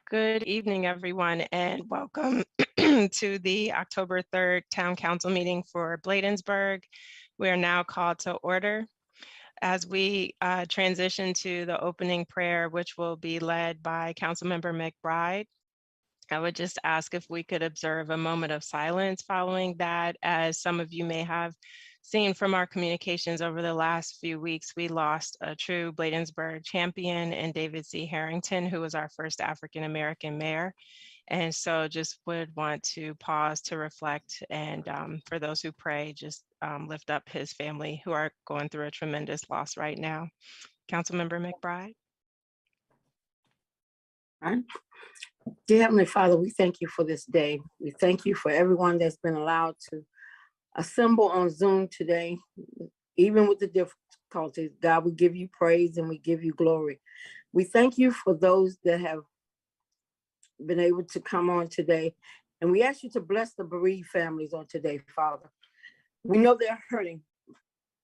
Good evening, everyone, and welcome to the October 3rd Town Council meeting for Bladensburg. We are now called to order as we transition to the opening prayer, which will be led by Councilmember McBride. I would just ask if we could observe a moment of silence following that. As some of you may have seen from our communications over the last few weeks, we lost a true Bladensburg champion in David C. Harrington, who was our first African-American mayor. And so just would want to pause to reflect, and for those who pray, just lift up his family who are going through a tremendous loss right now. Councilmember McBride. Dear Heavenly Father, we thank you for this day. We thank you for everyone that's been allowed to assemble on Zoom today, even with the difficulties. God, we give you praise and we give you glory. We thank you for those that have been able to come on today. And we ask you to bless the bereaved families on today, Father. We know they're hurting,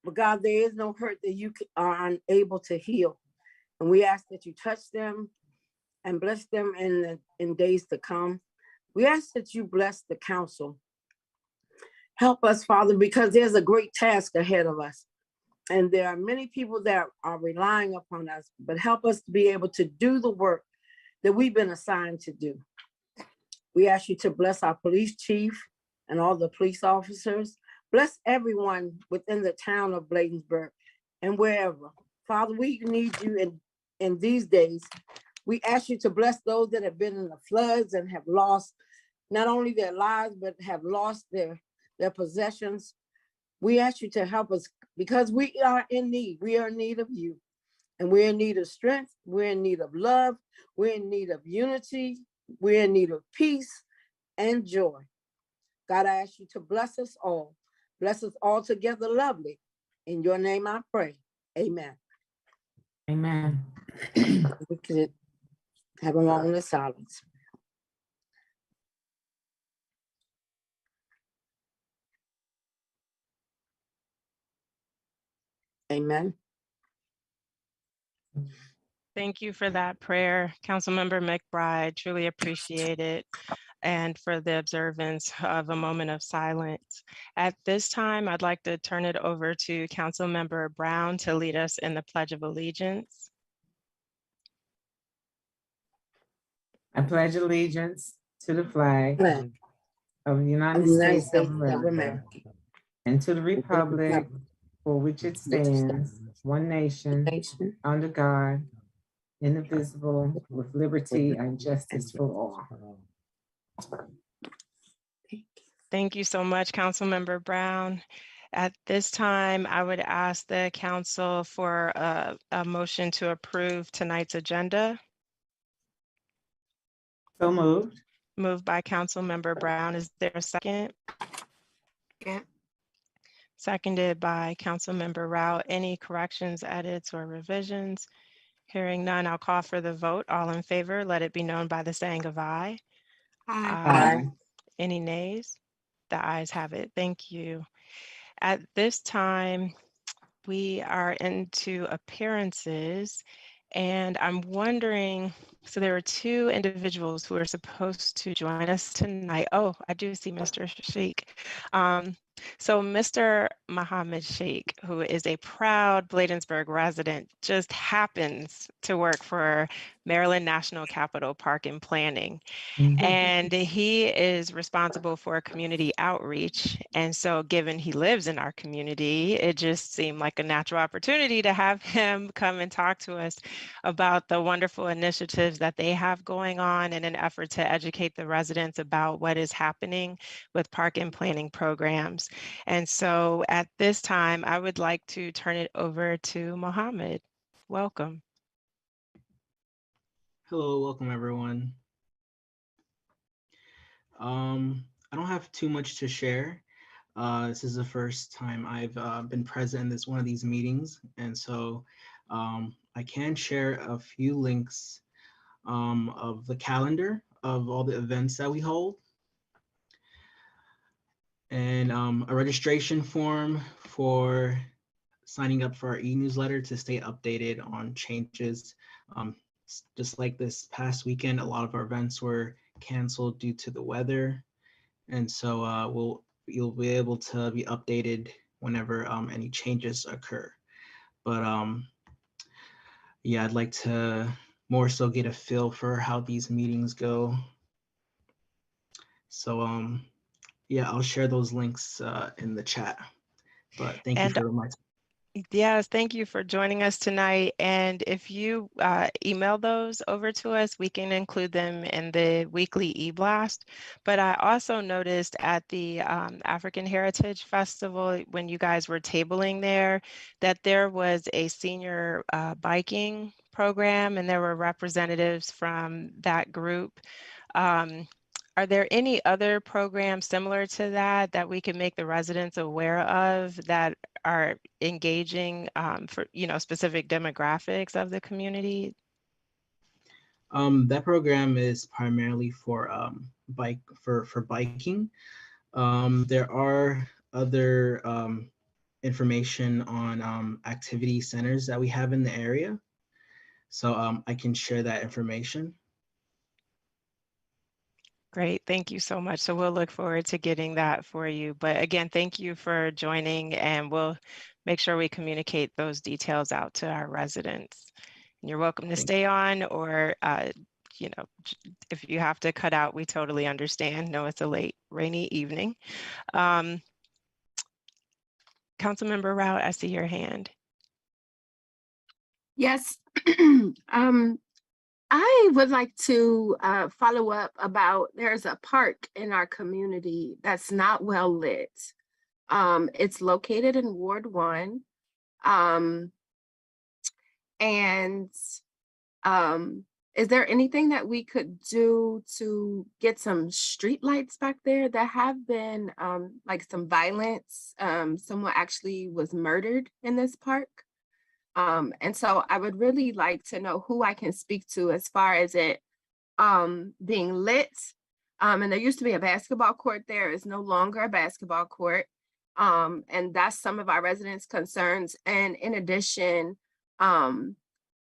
but God, there is no hurt that you are unable to heal. And we ask that you touch them and bless them in days to come. We ask that you bless the council. Help us, Father, because there's a great task ahead of us. And there are many people that are relying upon us, but help us to be able to do the work that we've been assigned to do. We ask you to bless our police chief and all the police officers. Bless everyone within the town of Bladensburg and wherever. Father, we need you in these days. We ask you to bless those that have been in the floods and have lost not only their lives, but have lost their possessions. We ask you to help us because we are in need. We are in need of you. And we're in need of strength. We're in need of love. We're in need of unity. We're in need of peace and joy. God, I ask you to bless us all. Bless us all together lovely. In your name I pray. Amen. Amen. We could have a moment of silence. Amen. Thank you for that prayer, Councilmember McBride. Truly appreciate it, and for the observance of a moment of silence. At this time, I'd like to turn it over to Councilmember Brown to lead us in the Pledge of Allegiance. I pledge allegiance to the flag Amen. of the United States of America and to the republic for which it stands, one nation, under God, indivisible, with liberty and justice for all. Thank you so much, Councilmember Brown. At this time, I would ask the council for a motion to approve tonight's agenda. So moved. Moved by Councilmember Brown. Is there a second? Yeah. Seconded by Councilmember Rao. Any corrections, edits, or revisions? Hearing none, I'll call for the vote. All in favor, let it be known by the saying of aye. Aye. Any nays? The ayes have it. Thank you. At this time, we are into appearances, and I'm wondering, so there are two individuals who are supposed to join us tonight. Oh, I do see Mr. Sheikh. So Mr. Muhammad Sheikh, who is a proud Bladensburg resident, just happens to work for Maryland National Capital Park and Planning. And he is responsible for community outreach. And so given he lives in our community, it just seemed like a natural opportunity to have him come and talk to us about the wonderful initiatives that they have going on in an effort to educate the residents about what is happening with park and planning programs. And so at this time, I would like to turn it over to Mohammed. Welcome. Hello, welcome everyone. I don't have too much to share. This is the first time I've been present in one of these meetings, and so I can share a few links of the calendar of all the events that we hold, and a registration form for signing up for our e-newsletter to stay updated on changes just like this past weekend, a lot of our events were canceled due to the weather. And so you'll be able to be updated whenever any changes occur. But yeah, I'd like to more so get a feel for how these meetings go. So yeah, I'll share those links in the chat. But thank you And for my time. yes, thank you for joining us tonight. And if you email those over to us, we can include them in the weekly e-blast. But I also noticed at the African Heritage Festival, when you guys were tabling there, that there was a senior biking program, and there were representatives from that group. Are there any other programs similar to that that we can make the residents aware of that are engaging for specific demographics of the community? That program is primarily for biking. There are other information on activity centers that we have in the area. So I can share that information. Great, thank you so much. So we'll look forward to getting that for you. But again, thank you for joining, and we'll make sure we communicate those details out to our residents. And you're welcome to stay on, or if you have to cut out, we totally understand. No, it's a late, rainy evening. Councilmember Rout, I see your hand. Yes. I would like to follow up about, there's a park in our community that's not well lit. It's located in Ward 1. Is there anything that we could do to get some street lights back there? There have been like some violence. Someone actually was murdered in this park. And so I would really like to know who I can speak to as far as it being lit. And there used to be a basketball court there. Is no longer a basketball court. And that's some of our residents' concerns. And in addition,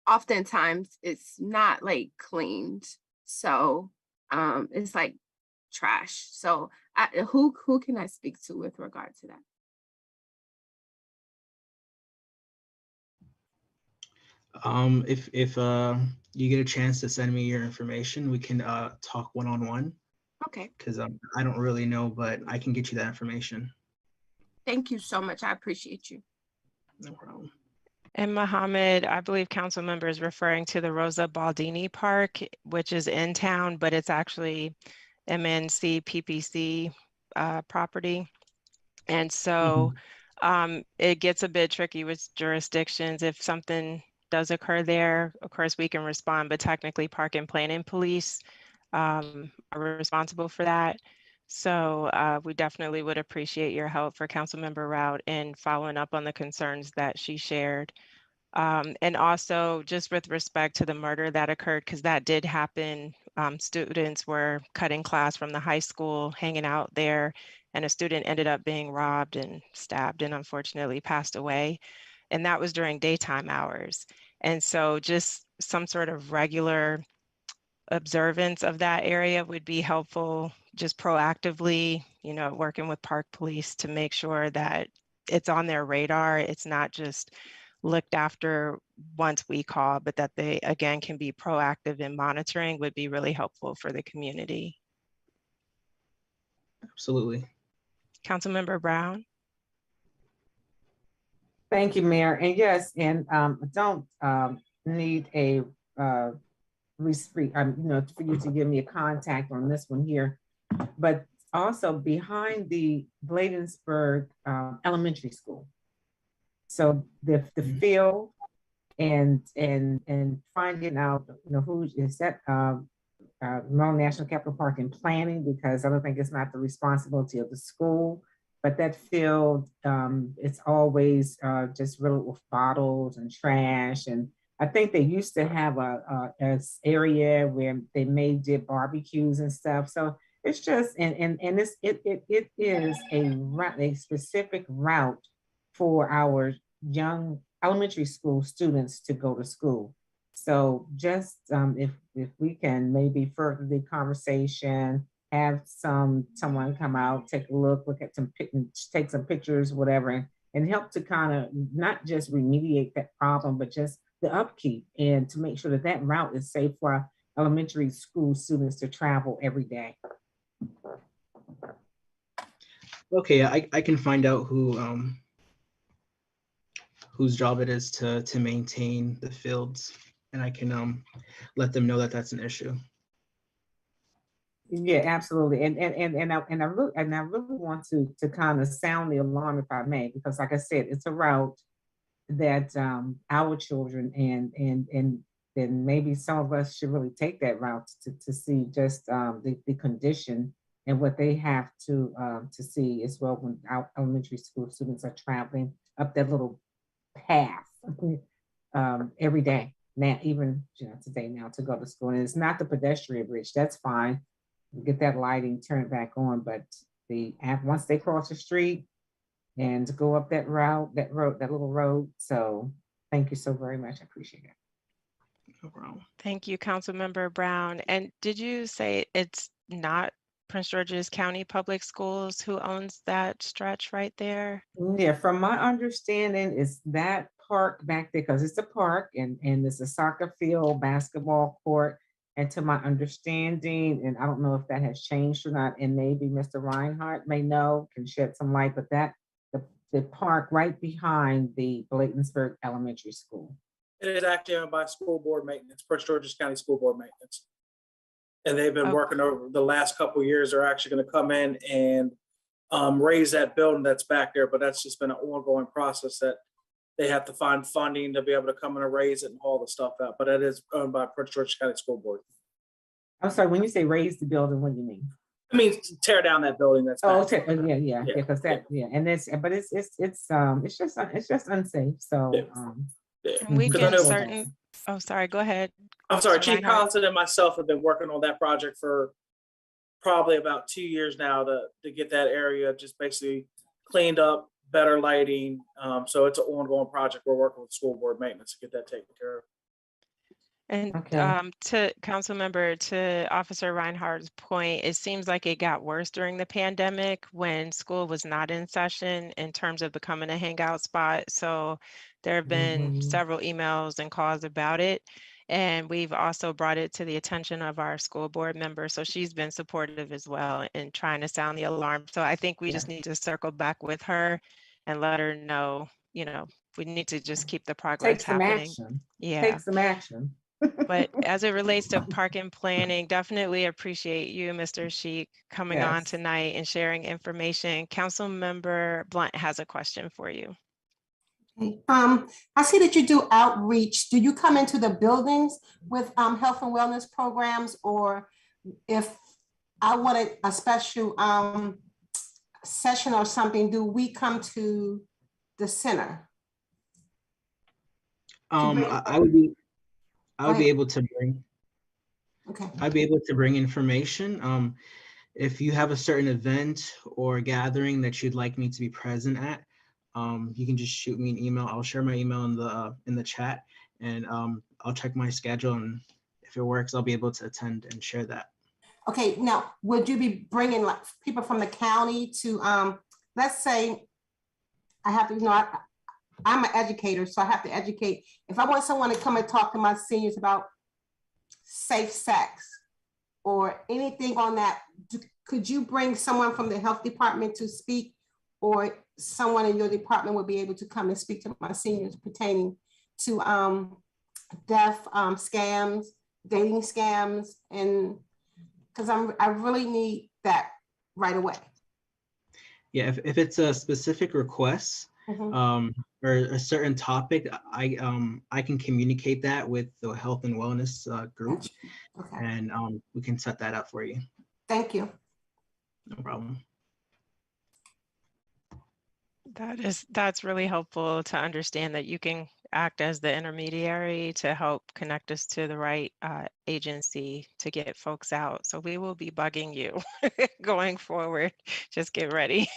oftentimes it's not like cleaned. So it's like trash. So who can I speak to with regard to that? If you get a chance to send me your information, we can talk one-on-one. Okay. Because I don't really know, but I can get you that information. Thank you so much. I appreciate you. No problem. And Mohammed, I believe council member is referring to the Rosa Baldini Park, which is in town, but it's actually MNC PPC property. And so it gets a bit tricky with jurisdictions. If something does occur there, of course we can respond, but technically Park and Planning Police are responsible for that. So we definitely would appreciate your help for Councilmember Rout in following up on the concerns that she shared. And also just with respect to the murder that occurred, because that did happen. Students were cutting class from the high school, hanging out there, and a student ended up being robbed and stabbed and unfortunately passed away. And that was during daytime hours. And so just some sort of regular observance of that area would be helpful, just proactively, working with park police to make sure that it's on their radar. It's not just looked after once we call, but that they, again, can be proactive in monitoring would be really helpful for the community. Absolutely. Councilmember Brown. Thank you, Mayor. And yes, and don't need a for you to give me a contact on this one here, but also behind the Bladensburg Elementary School. So the field and finding out, who is that Maryland National Capital Park and planning, because I don't think it's not the responsibility of the school, but that field, it's always just riddled with bottles and trash. And I think they used to have a area where they did barbecues and stuff. So it's just, and it is a specific route for our young elementary school students to go to school. So just if we can maybe further the conversation, have someone come out, take a look at take some pictures, whatever, and help to kind of not just remediate that problem, but just the upkeep and to make sure that that route is safe for our elementary school students to travel every day. Okay, I can find out whose job it is to maintain the fields, and I can let them know that that's an issue. Yeah, absolutely. And I really want to kind of sound the alarm, if I may, because like I said, it's a route that our children and then maybe some of us should really take that route to see just the condition and what they have to see as well when our elementary school students are traveling up that little path every day. Now, even today now to go to school, and it's not the pedestrian bridge. That's fine. Get that lighting, turn it back on, but once they cross the street and go up that little road. So thank you so very much. I appreciate it. No problem. Thank you, Councilmember Brown. And did you say it's not Prince George's County Public Schools who owns that stretch right there? Yeah, from my understanding, it's that park back there because it's a park and it's a soccer field, basketball court. And to my understanding, and I don't know if that has changed or not, and maybe Mr. Reinhardt may know, can shed some light, but that the park right behind the Bladensburg Elementary School. It is actually owned by school board maintenance, Prince George's County School Board Maintenance. And they've been working over the last couple of years. They're actually going to come in and raise that building that's back there, but that's just been an ongoing process that they have to find funding to be able to come in and raise it and haul the stuff out. But it is owned by Prince George's County School Board. I'm sorry, when you say raise the building, what do you mean? I mean, tear down that building that's Oh, back. okay. Yeah, because and it's just unsafe. So We Because I can know- certain. Oh, sorry. Go ahead. I'm sorry, Officer Chief Reinhardt. Collison and myself have been working on that project for probably about 2 years now to get that area just basically cleaned up, better lighting. So it's an ongoing project. We're working with school board maintenance to get that taken care of. And Okay. to Councilmember, to Officer Reinhardt's point, it seems like it got worse during the pandemic when school was not in session in terms of becoming a hangout spot. So there have been several emails and calls about it. And we've also brought it to the attention of our school board member. So she's been supportive as well in trying to sound the alarm. So I think we just need to circle back with her and let her know, we need to just keep the progress Take some happening. action. Yeah. Take some action. But as it relates to park and planning, definitely appreciate you, Mr. Sheik, coming on Yes. tonight and sharing information. Councilmember Blunt has a question for you. Okay. I see that you do outreach. Do you come into the buildings with health and wellness programs, or if I wanted a special session or something, do we come to the center? I would be able to bring. Okay. I'd be able to bring information. If you have a certain event or gathering that you'd like me to be present at, you can just shoot me an email. I'll share my email in the chat, and I'll check my schedule, and if it works, I'll be able to attend and share that. Okay. Now, would you be bringing like people from the county to, let's say, I have to, I'm an educator, so I have to educate. If I want someone to come and talk to my seniors about safe sex or anything on that, could you bring someone from the health department to speak, or someone in your department would be able to come and speak to my seniors pertaining to death scams, dating scams, and because I really need that right away. Yeah, if it's a specific request, or a certain topic, I can communicate that with the health and wellness group, Okay. and we can set that up for you. Thank you. No problem. That's really helpful to understand that you can act as the intermediary to help connect us to the right agency to get folks out. So we will be bugging you going forward. Just get ready.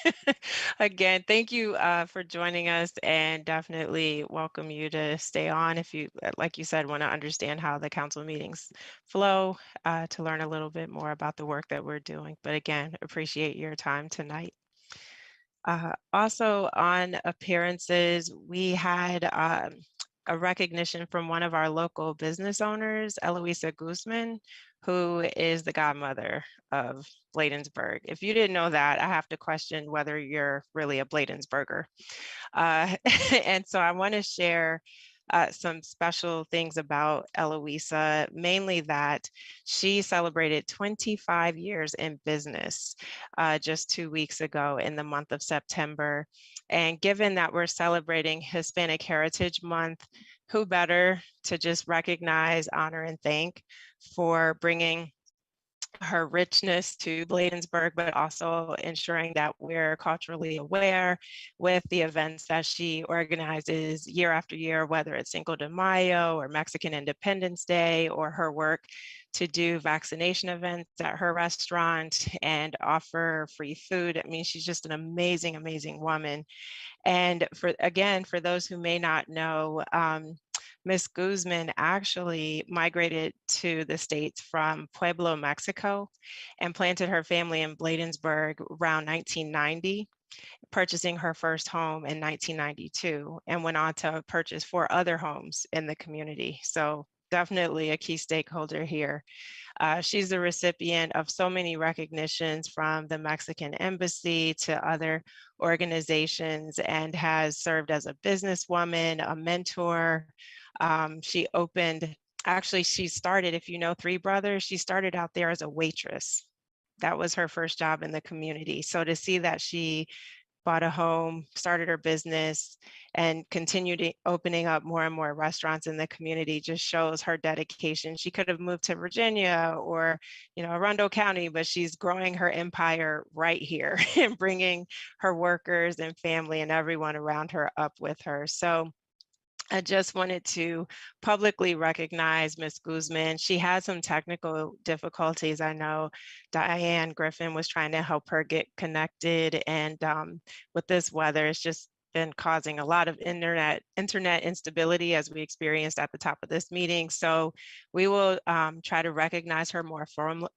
Again, thank you for joining us, and definitely welcome you to stay on if you, like you said, want to understand how the council meetings flow, to learn a little bit more about the work that we're doing. But again, appreciate your time tonight. Also on appearances, we had a recognition from one of our local business owners, Eloisa Guzman, who is the godmother of Bladensburg. If you didn't know that, I have to question whether you're really a Bladensburger. And so I want to share some special things about Eloisa, mainly that she celebrated 25 years in business just 2 weeks ago in the month of September. And given that we're celebrating Hispanic Heritage Month, who better to just recognize, honor, and thank for bringing her richness to Bladensburg, but also ensuring that we're culturally aware with the events that she organizes year after year, whether it's Cinco de Mayo or Mexican Independence Day, or her work to do vaccination events at her restaurant and offer free food. I mean, she's just an amazing, amazing woman. And for those who may not know, Miss Guzman actually migrated to the States from Pueblo, Mexico, and planted her family in Bladensburg around 1990, purchasing her first home in 1992, and went on to purchase 4 other homes in the community. So definitely a key stakeholder here. She's the recipient of so many recognitions from the Mexican Embassy to other organizations, and has served as a businesswoman, a mentor. She started, if you know Three Brothers, she started out there as a waitress. That was her first job in the community. So to see that she bought a home, started her business, and continued opening up more and more restaurants in the community just shows her dedication. She could have moved to Virginia or, Arundel County, but she's growing her empire right here and bringing her workers and family and everyone around her up with her. So I just wanted to publicly recognize Ms. Guzman. She had some technical difficulties. I know Diane Griffin was trying to help her get connected, and with this weather, it's just been causing a lot of internet instability, as we experienced at the top of this meeting. So we will try to recognize her more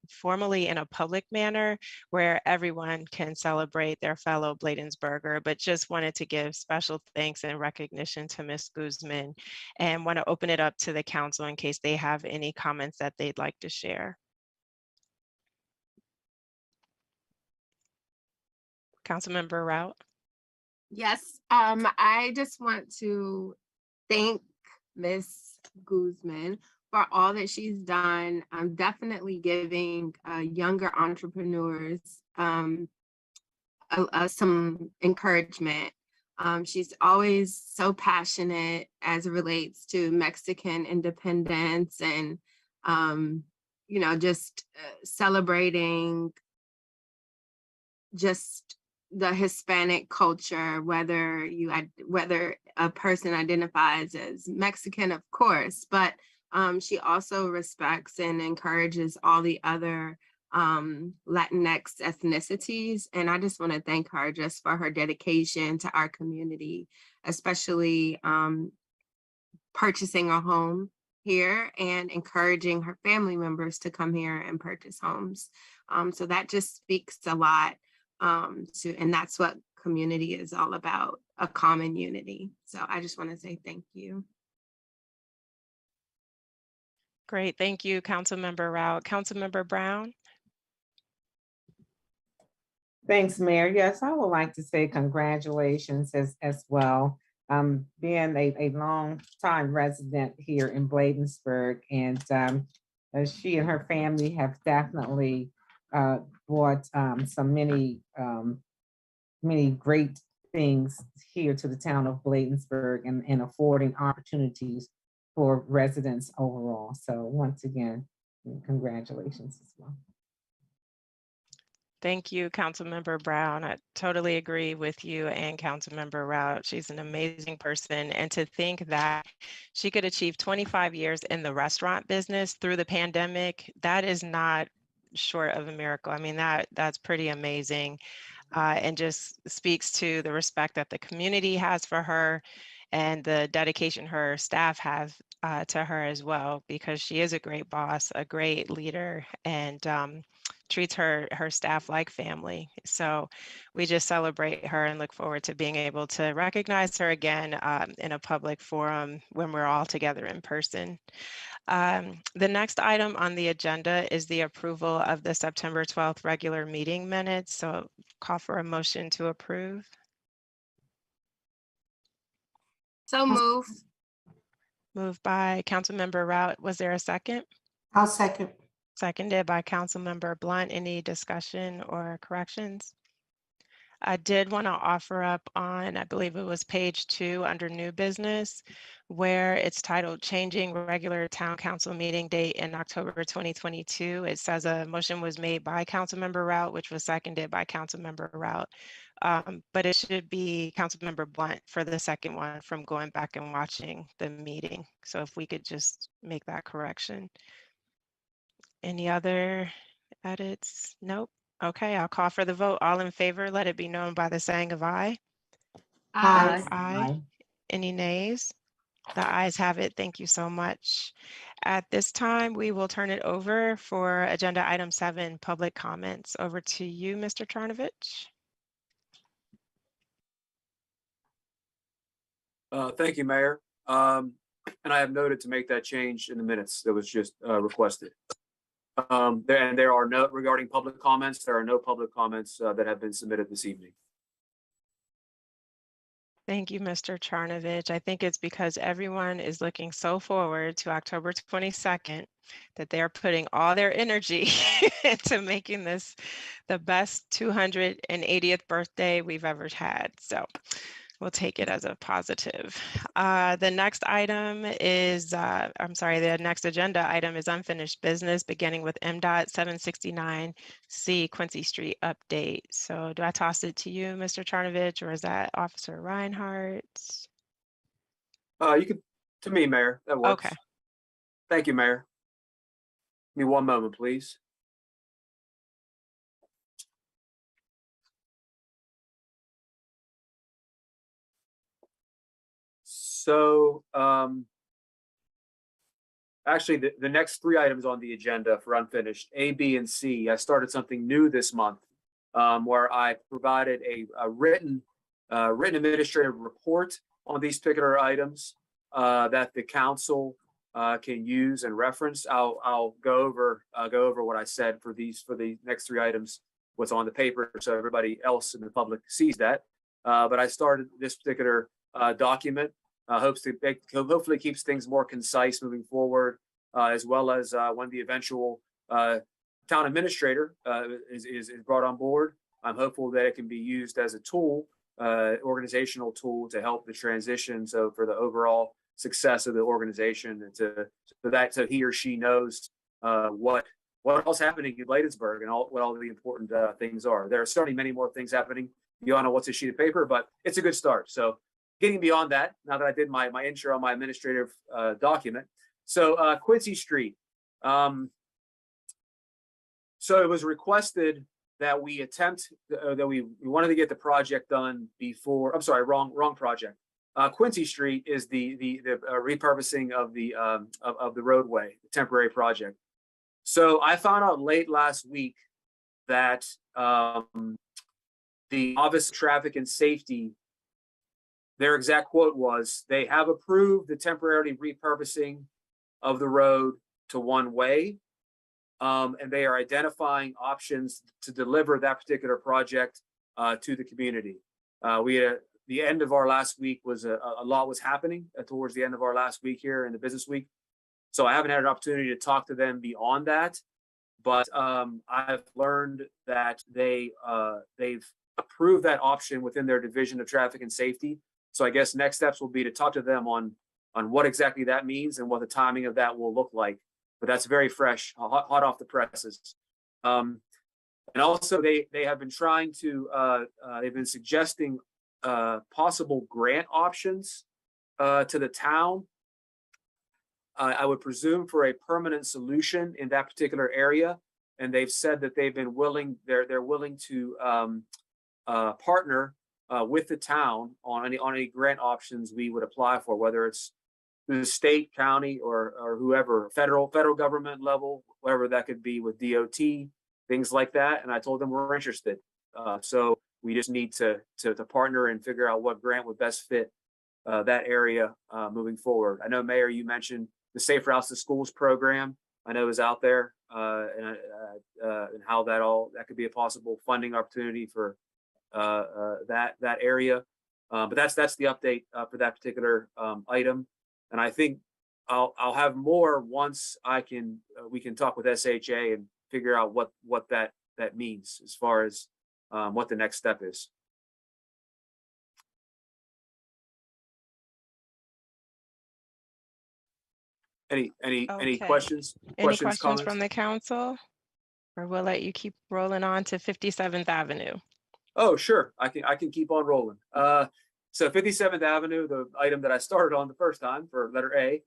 formally in a public manner where everyone can celebrate their fellow Bladensburger, but just wanted to give special thanks and recognition to Ms. Guzman, and want to open it up to the council in case they have any comments that they'd like to share. Councilmember Rout. Yes, I just want to thank Ms. Guzman for all that she's done. I'm definitely giving younger entrepreneurs some encouragement. She's always so passionate as it relates to Mexican independence, and just celebrating just the Hispanic culture, whether a person identifies as Mexican, of course, but she also respects and encourages all the other Latinx ethnicities. And I just want to thank her just for her dedication to our community, especially purchasing a home here and encouraging her family members to come here and purchase homes. So that just speaks a lot. And that's what community is all about, a common unity. So I just want to say thank you. Great, thank you, Councilmember Rout. Councilmember Brown. Thanks, Mayor. Yes, I would like to say congratulations as well. Being a long time resident here in Bladensburg, and she and her family have definitely brought many great things here to the town of Bladensburg, and affording opportunities for residents overall. So once again, congratulations as well. Thank you, Councilmember Brown. I totally agree with you and Councilmember Rout. She's an amazing person. And to think that she could achieve 25 years in the restaurant business through the pandemic, that is not short of a miracle. I mean, that's pretty amazing. And just speaks to the respect that the community has for her and the dedication her staff have to her as well, because she is a great boss, a great leader, and treats her staff like family. So we just celebrate her and look forward to being able to recognize her again in a public forum when we're all together in person. The next item on the agenda is the approval of the September 12th regular meeting minutes. So call for a motion to approve. So moved. Moved by Councilmember Rout. Was there a second? I'll second. Seconded by Councilmember Blunt. Any discussion or corrections? I did want to offer up on, I believe it was page 2 under new business, where it's titled Changing Regular Town Council Meeting Date in October 2022. It says a motion was made by Councilmember Rout, which was seconded by Councilmember Rout. But it should be Councilmember Blunt for the second one from going back and watching the meeting. So if we could just make that correction. Any other edits? Nope. Okay, I'll call for the vote. All in favor, let it be known by the saying of aye. Aye. Aye. Any nays? The ayes have it. Thank you so much. At this time, we will turn it over for agenda item 7, public comments. Over to you, Mr. Charnovich. Thank you, Mayor. And I have noted to make that change in the minutes that was just requested. There are no, regarding public comments, there are no public comments that have been submitted this evening. Thank you, Mr. Charnovich. I think it's because everyone is looking so forward to October 22nd that they're putting all their energy into making this the best 280th birthday we've ever had. So we'll take it as a positive. The next item is, the next agenda item is unfinished business, beginning with MDOT 769C Quincy Street update. So do I toss it to you, Mr. Charnovich, or is that Officer Reinhardt? You can, to me, Mayor, that works. Okay. Thank you, Mayor. Give me one moment, please. So actually, the next 3 items on the agenda for unfinished, A, B, and C, I started something new this month where I provided a written administrative report on these particular items that the council can use and reference. I'll go over what I said for the next 3 items, what's on the paper, so everybody else in the public sees that. But I started this particular document. Hopefully keeps things more concise moving forward, as well as when the eventual town administrator is brought on board. I'm hopeful that it can be used as a tool, organizational tool to help the transition. So for the overall success of the organization, and so he or she knows what else happening in Bladensburg and what all the important things are. There are certainly many more things happening beyond what's a sheet of paper, but it's a good start. So getting beyond that, now that I did my intro on my administrative document. So Quincy Street. So it was requested that we we wanted to get the project done before, I'm sorry, wrong project. Quincy Street is the repurposing of the roadway, the temporary project. So I found out late last week that the Office of Traffic and Safety, their exact quote was, they have approved the temporary repurposing of the road to one way, and they are identifying options to deliver that particular project to the community. The end of our last week was a lot was happening towards the end of our last week here in the business week. So I haven't had an opportunity to talk to them beyond that, but I've learned that they've approved that option within their Division of Traffic and Safety. So I guess next steps will be to talk to them on what exactly that means and what the timing of that will look like. But that's very fresh, hot off the presses. And also they have been trying to, they've been suggesting possible grant options to the town. I would presume for a permanent solution in that particular area. And they've said that they've been willing, they're willing to partner with the town on any grant options we would apply for, whether it's through the state, county, or whoever, federal government level, whatever that could be with DOT, things like that. And I told them we're interested. So we just need to partner and figure out what grant would best fit that area moving forward. I know, Mayor, you mentioned the Safe Routes to Schools program. I know is out there, and how that could be a possible funding opportunity for that area. But that's the update for that particular item. And I think I'll have more once we can talk with SHA and figure out what that means as far as what the next step is. Any questions? Any questions from the council? Or we'll let you keep rolling on to 57th Avenue. Oh, sure. I can keep on rolling. So 57th Avenue, the item that I started on the first time for letter A.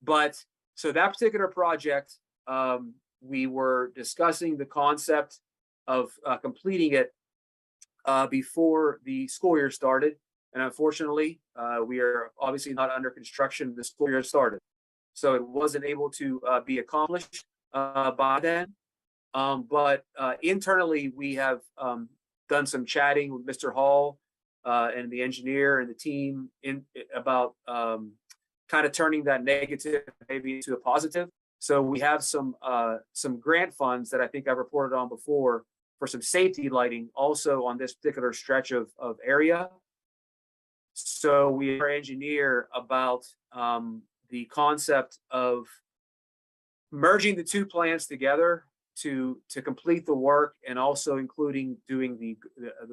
But so that particular project, we were discussing the concept of completing it before the school year started. And unfortunately, we are obviously not under construction. The school year started. So it wasn't able to be accomplished by then. But internally, we have done some chatting with Mr. Hall and the engineer and the team about kind of turning that negative maybe into a positive. So we have some grant funds that I think I've reported on before for some safety lighting also on this particular stretch of area. So we are engineer about the concept of merging the two plans together to complete the work, and also including doing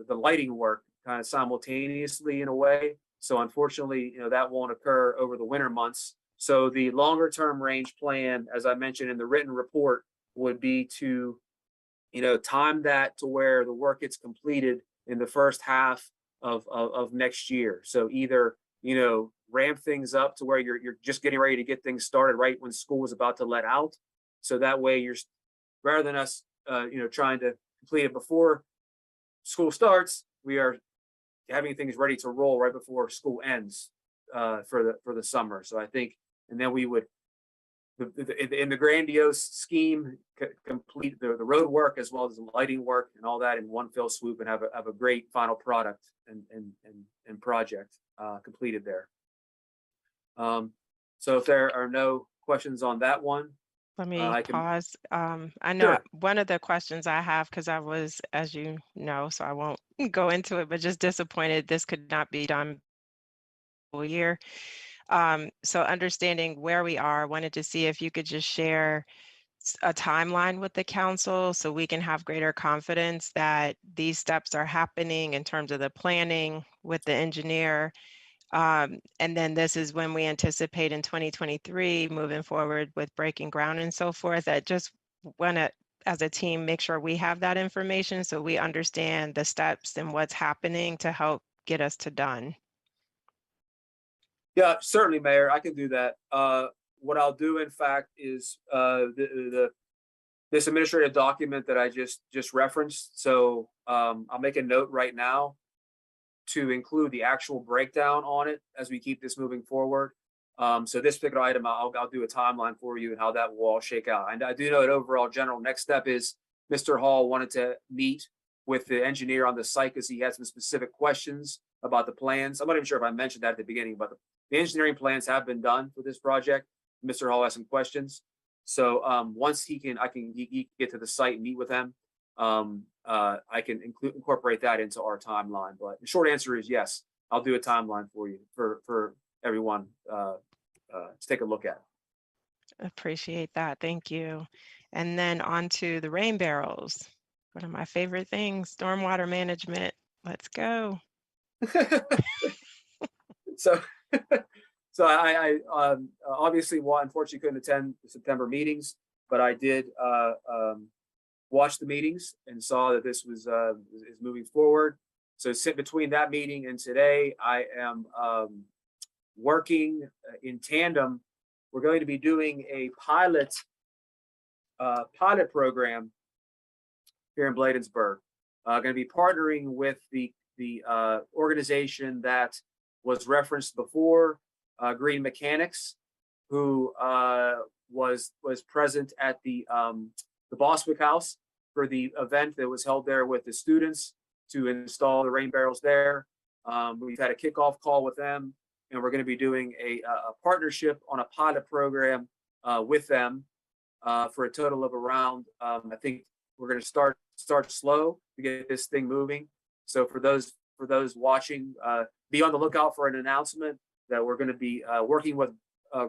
the lighting work kind of simultaneously in a way. So unfortunately, that won't occur over the winter months. So the longer term range plan, as I mentioned in the written report, would be to time that to where the work gets completed in the first half of next year. So either ramp things up to where you're just getting ready to get things started right when school is about to let out. So that way you're, rather than us trying to complete it before school starts, we are having things ready to roll right before school ends for the summer. So I think, and then we would in the grandiose scheme complete the road work as well as the lighting work and all that in one fell swoop, and have a great final product and project completed there. So if there are no questions on that one, let me pause. I know Sure. One of the questions I have, because I was, as you know, so I won't go into it, but just disappointed this could not be done all year. So understanding where we are, wanted to see if you could just share a timeline with the council so we can have greater confidence that these steps are happening in terms of the planning with the engineer. And then this is when we anticipate in 2023 moving forward with breaking ground and so forth. I just want to, as a team, make sure we have that information so we understand the steps and what's happening to help get us to done. Yeah, certainly, Mayor, I can do that. What I'll do, in fact, is this administrative document that I just referenced. So I'll make a note right now to include the actual breakdown on it as we keep this moving forward. So this particular item, I'll do a timeline for you and how that will all shake out. And I do know that overall general next step is Mr. Hall wanted to meet with the engineer on the site because he had some specific questions about the plans. I'm not even sure if I mentioned that at the beginning, but the engineering plans have been done for this project. Mr. Hall has some questions. So once he can get to the site and meet with them, I can incorporate that into our timeline. But the short answer is yes, I'll do a timeline for you for everyone to take a look at. Appreciate that. Thank you. And then on to the rain barrels. One of my favorite things, stormwater management. Let's go. So I obviously unfortunately couldn't attend the September meetings, but I did watched the meetings and saw that this was is moving forward. So sit between that meeting and today, I am working in tandem. We're going to be doing a pilot program here in Bladensburg. Going to be partnering with the organization that was referenced before, Green Mechanics, who was present at the Boswick House for the event that was held there with the students to install the rain barrels there. We've had a kickoff call with them, and we're going to be doing a partnership on a pilot program with them for a total of around, I think we're going to start slow to get this thing moving. So for those watching, be on the lookout for an announcement that we're going to be working with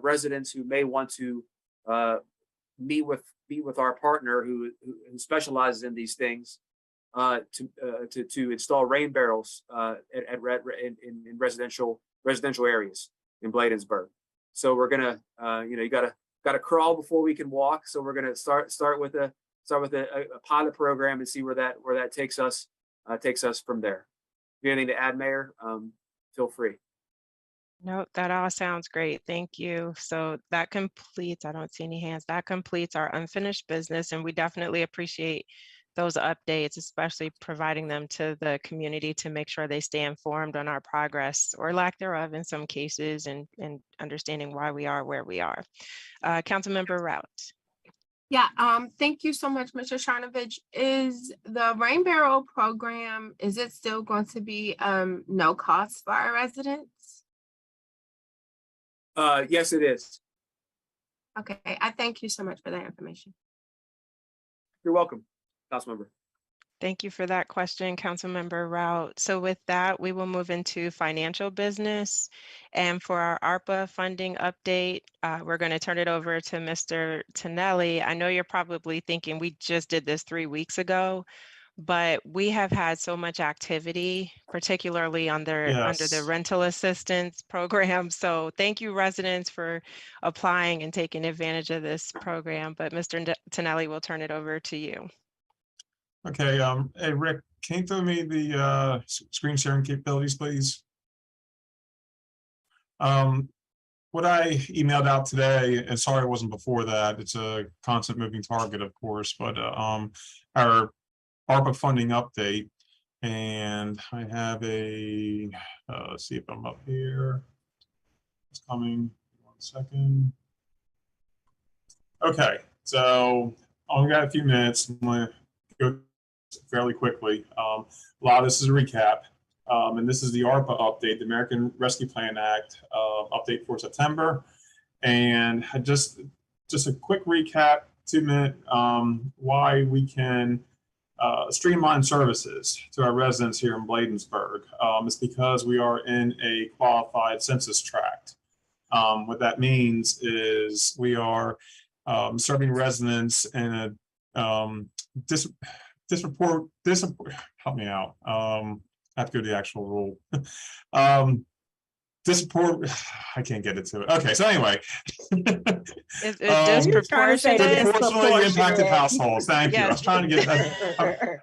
residents who may want to meet with our partner who specializes in these things to install rain barrels in residential areas in Bladensburg. So we're gonna you gotta crawl before we can walk. So we're gonna start with a pilot program and see where that takes us from there. If you have anything to add, Mayor, feel free. No, that all sounds great. Thank you. So that completes, I don't see any hands, that completes our unfinished business, and we definitely appreciate those updates, especially providing them to the community to make sure they stay informed on our progress or lack thereof in some cases, and understanding why we are where we are. Councilmember Rout. Yeah, thank you so much, Mr. Sharnovich. Is the Rain Barrel program, is it still going to be no cost for our residents? Yes, it is. Okay, I thank you so much for that information. You're welcome, Councilmember. Thank you for that question, Councilmember Rout. So with that, we will move into financial business. And for our ARPA funding update, we're going to turn it over to Mr. Tonelli. I know you're probably thinking we just did this 3 weeks ago, but we have had so much activity, particularly under the rental assistance program. So thank you, residents, for applying and taking advantage of this program. But Mr. Tonelli, we'll turn it over to you. Okay, hey, Rick, can you throw me the screen sharing capabilities, please? What I emailed out today, and sorry it wasn't before that, it's a constant moving target, of course, but our ARPA funding update, and I have a, let's see if I'm up here. It's coming, 1 second. Okay, so only got a few minutes. I'm gonna go fairly quickly. A lot of this is a recap, and this is the ARPA update, the American Rescue Plan Act update for September. And just a quick recap, 2-minute, why we can streamline services to our residents here in Bladensburg. It's because we are in a qualified census tract. What that means is we are serving residents in a help me out. I have to go to the actual rule. I can't get it to it. Okay, so anyway. Disproportionately impacted households. Thank you. I was trying to get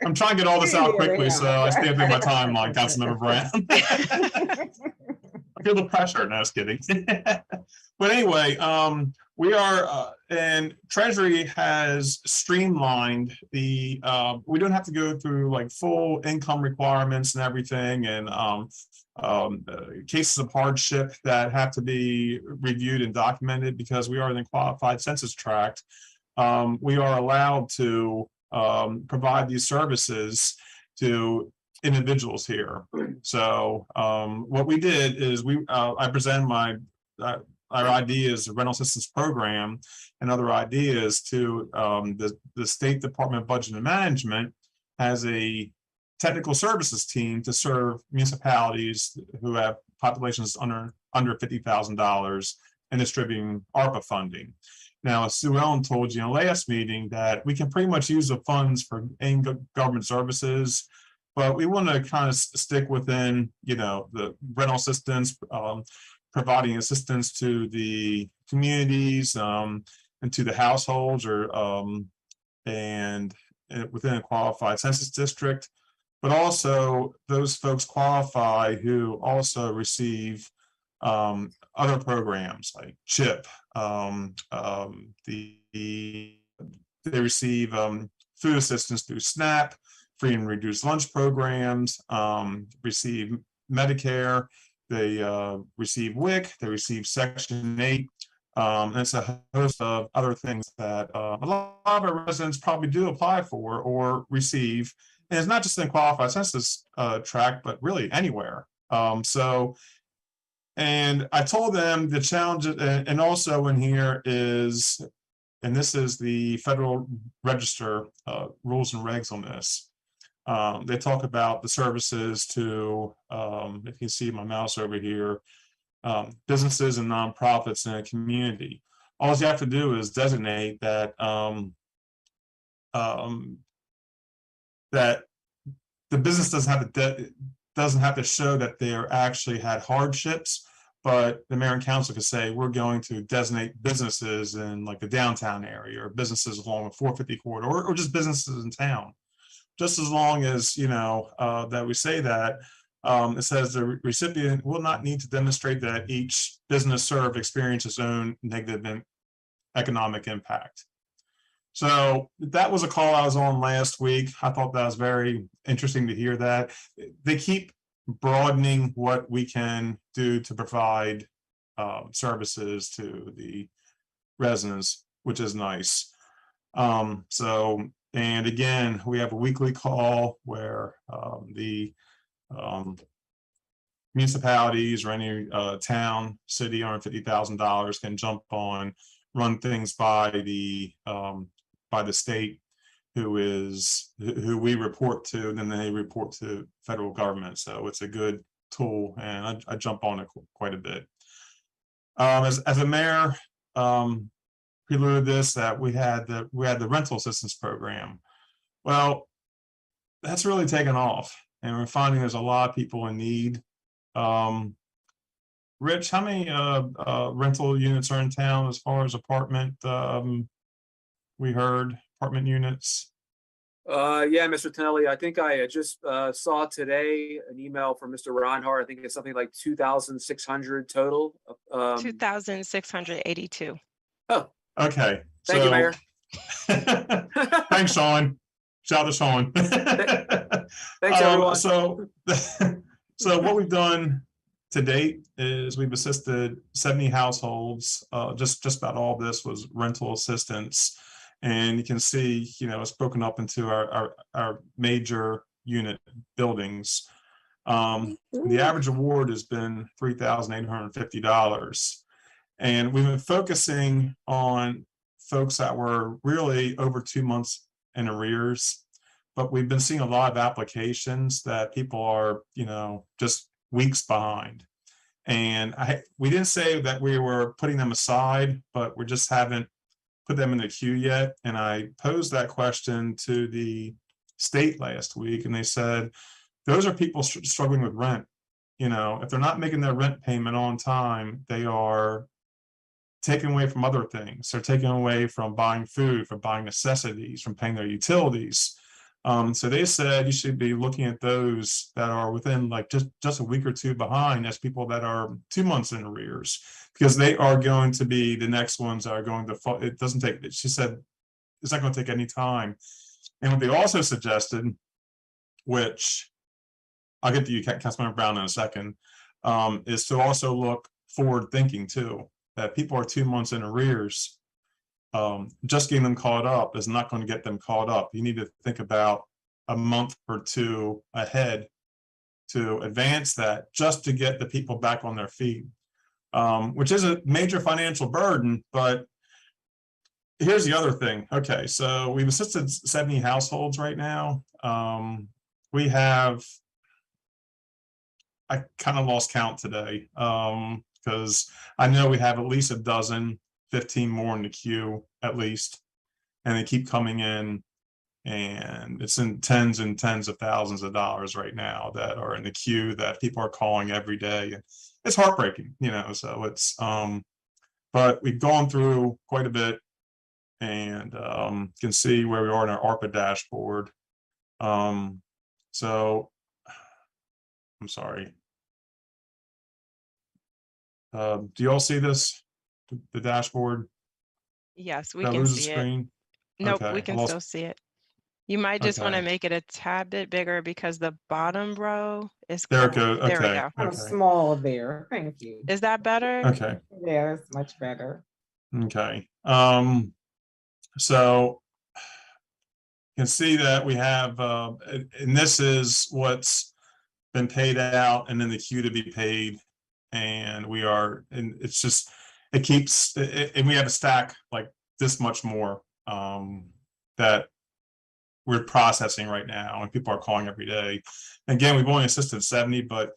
I'm trying to get all this out quickly, so I stay up in my timeline, Councilmember Brown. I feel the pressure. No, just kidding. But anyway, we are, and Treasury has streamlined the, we don't have to go through like full income requirements and everything, and cases of hardship that have to be reviewed and documented. Because we are in a qualified census tract, we are allowed to provide these services to individuals here. So what we did is I presented our ideas, the rental assistance program, and other ideas to the State Department of Budget and Management as a technical services team to serve municipalities who have populations under $50,000 and distributing ARPA funding. Now, as Sue Ellen told you in the last meeting, that we can pretty much use the funds for any government services, but we want to kind of stick within, the rental assistance, providing assistance to the communities and to the households, and within a qualified census district, but also those folks qualify who also receive other programs like CHIP. They receive food assistance through SNAP, free and reduced lunch programs, receive Medicare, they receive WIC, they receive Section 8. And it's a host of other things that a lot of our residents probably do apply for or receive. And it's not just in qualified census tract, but really anywhere. And I told them the challenge, and also in here is, and this is the Federal Register rules and regs on this. They talk about the services to, if you see my mouse over here, businesses and nonprofits in a community. All you have to do is designate that that the business doesn't have to show that they actually had hardships, but the mayor and council could say we're going to designate businesses in like the downtown area or businesses along the 450 corridor or just businesses in town. Just as long as that we say that. It says the recipient will not need to demonstrate that each business served experienced its own negative economic impact. So that was a call I was on last week. I thought that was very interesting to hear that. They keep broadening what we can do to provide services to the residents, which is nice. And again, we have a weekly call where the municipalities or any town, city, $150,000 can jump on, run things by the state, who we report to, and then they report to federal government. So it's a good tool, and I jump on it quite a bit. As a mayor, preluded this that we had the rental assistance program. Well, that's really taken off. And we're finding there's a lot of people in need. Rich, how many rental units are in town as far as apartment? We heard apartment units. Yeah, Mr. Tonelli, I think I just saw today an email from Mr. Reinhardt. I think it's something like 2,600 total. 2,682. Oh, okay. Thank you, Mayor. Thanks, Sean. Shout out to Sean. Thanks, everyone. So what we've done to date is we've assisted 70 households. Just about all this was rental assistance. And you can see, it's broken up into our major unit buildings. The average award has been $3,850. And we've been focusing on folks that were really over 2 months in arrears, but we've been seeing a lot of applications that people are, just weeks behind. And we didn't say that we were putting them aside, but we just haven't put them in the queue yet. And I posed that question to the state last week, and they said, those are people struggling with rent. If they're not making their rent payment on time, they are taken away from other things. They're taken away from buying food, from buying necessities, from paying their utilities. So they said you should be looking at those that are within like just a week or two behind as people that are 2 months in arrears, because they are going to be the next ones that are going to fall. It doesn't take, she said, it's not going to take any time. And what they also suggested, which I'll get to you, Councilmember Brown, in a second, is to also look forward thinking too, that people are 2 months in arrears. Just getting them caught up is not going to get them caught up. You need to think about a month or two ahead to advance that, just to get the people back on their feet, which is a major financial burden. But here's the other thing. Okay, so we've assisted 70 households right now. We have, I kind of lost count today, because I know we have at least a dozen, 15 more in the queue at least, and they keep coming in, and it's in tens and tens of thousands of dollars right now that are in the queue that people are calling every day. And it's heartbreaking, so it's, but we've gone through quite a bit, and can see where we are in our ARPA dashboard. So I'm sorry. Do you all see this, the dashboard? Yes, we Did I can lose the see it. screen? Nope, Okay, we I can lost- still see it. You might just want to Okay. make it a tad bit bigger because the bottom row is There it closed. goes. There we Okay. go. Kind of Okay. small there. Thank you. Is that better? Okay. Yeah, that's much better. Okay. So you can see that we have, and this is what's been paid out and then the queue to be paid. And we are, and it's just, it keeps, and we have a stack like this much more that we're processing right now, and people are calling every day. Again, we've only assisted 70, but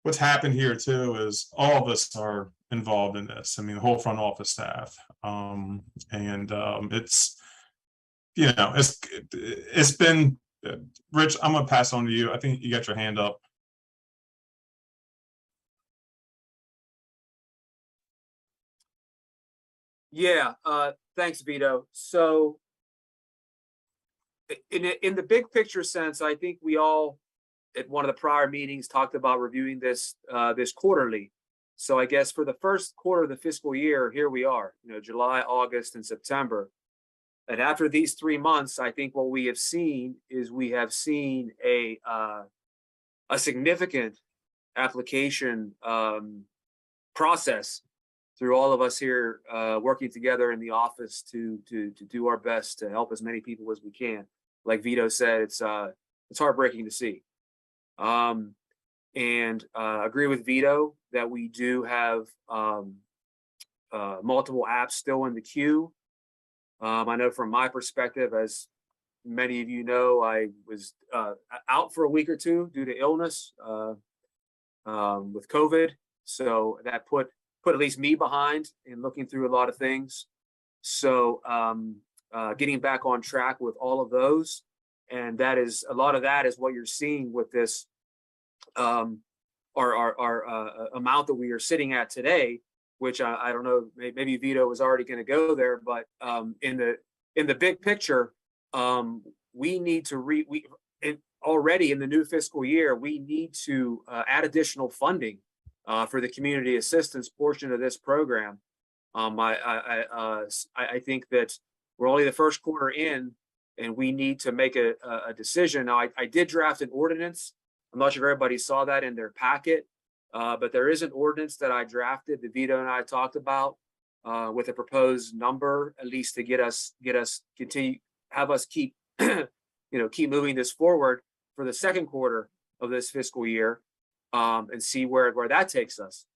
what's happened here too is all of us are involved in this. I mean, the whole front office staff, it's, you know, it's been, Rich, I'm gonna pass on to you. I think you got your hand up. Yeah, thanks, Vito. So in the big picture sense, I think we all at one of the prior meetings talked about reviewing this this quarterly. So I guess for the first quarter of the fiscal year, here we are, you know, July, August, and September. And after these 3 months, I think what we have seen is we have seen a significant application process through all of us here working together in the office to do our best to help as many people as we can. Like Vito said, it's heartbreaking to see. And agree with Vito that we do have multiple apps still in the queue. I know from my perspective, as many of you know, I was out for a week or two due to illness with COVID. So that put at least me behind in looking through a lot of things. So getting back on track with all of those. And that is, a lot of that is what you're seeing with this, our amount that we are sitting at today, which I don't know, maybe Vito was already going to go there, but in the big picture, we need to already in the new fiscal year, we need to add additional funding for the community assistance portion of this program. I think that we're only the first quarter in, and we need to make a decision. Now, I did draft an ordinance. I'm not sure if everybody saw that in their packet, but there is an ordinance that I drafted that Vito and I talked about with a proposed number, at least to get us continue, have us keep, keep moving this forward for the second quarter of this fiscal year, and see where that takes us.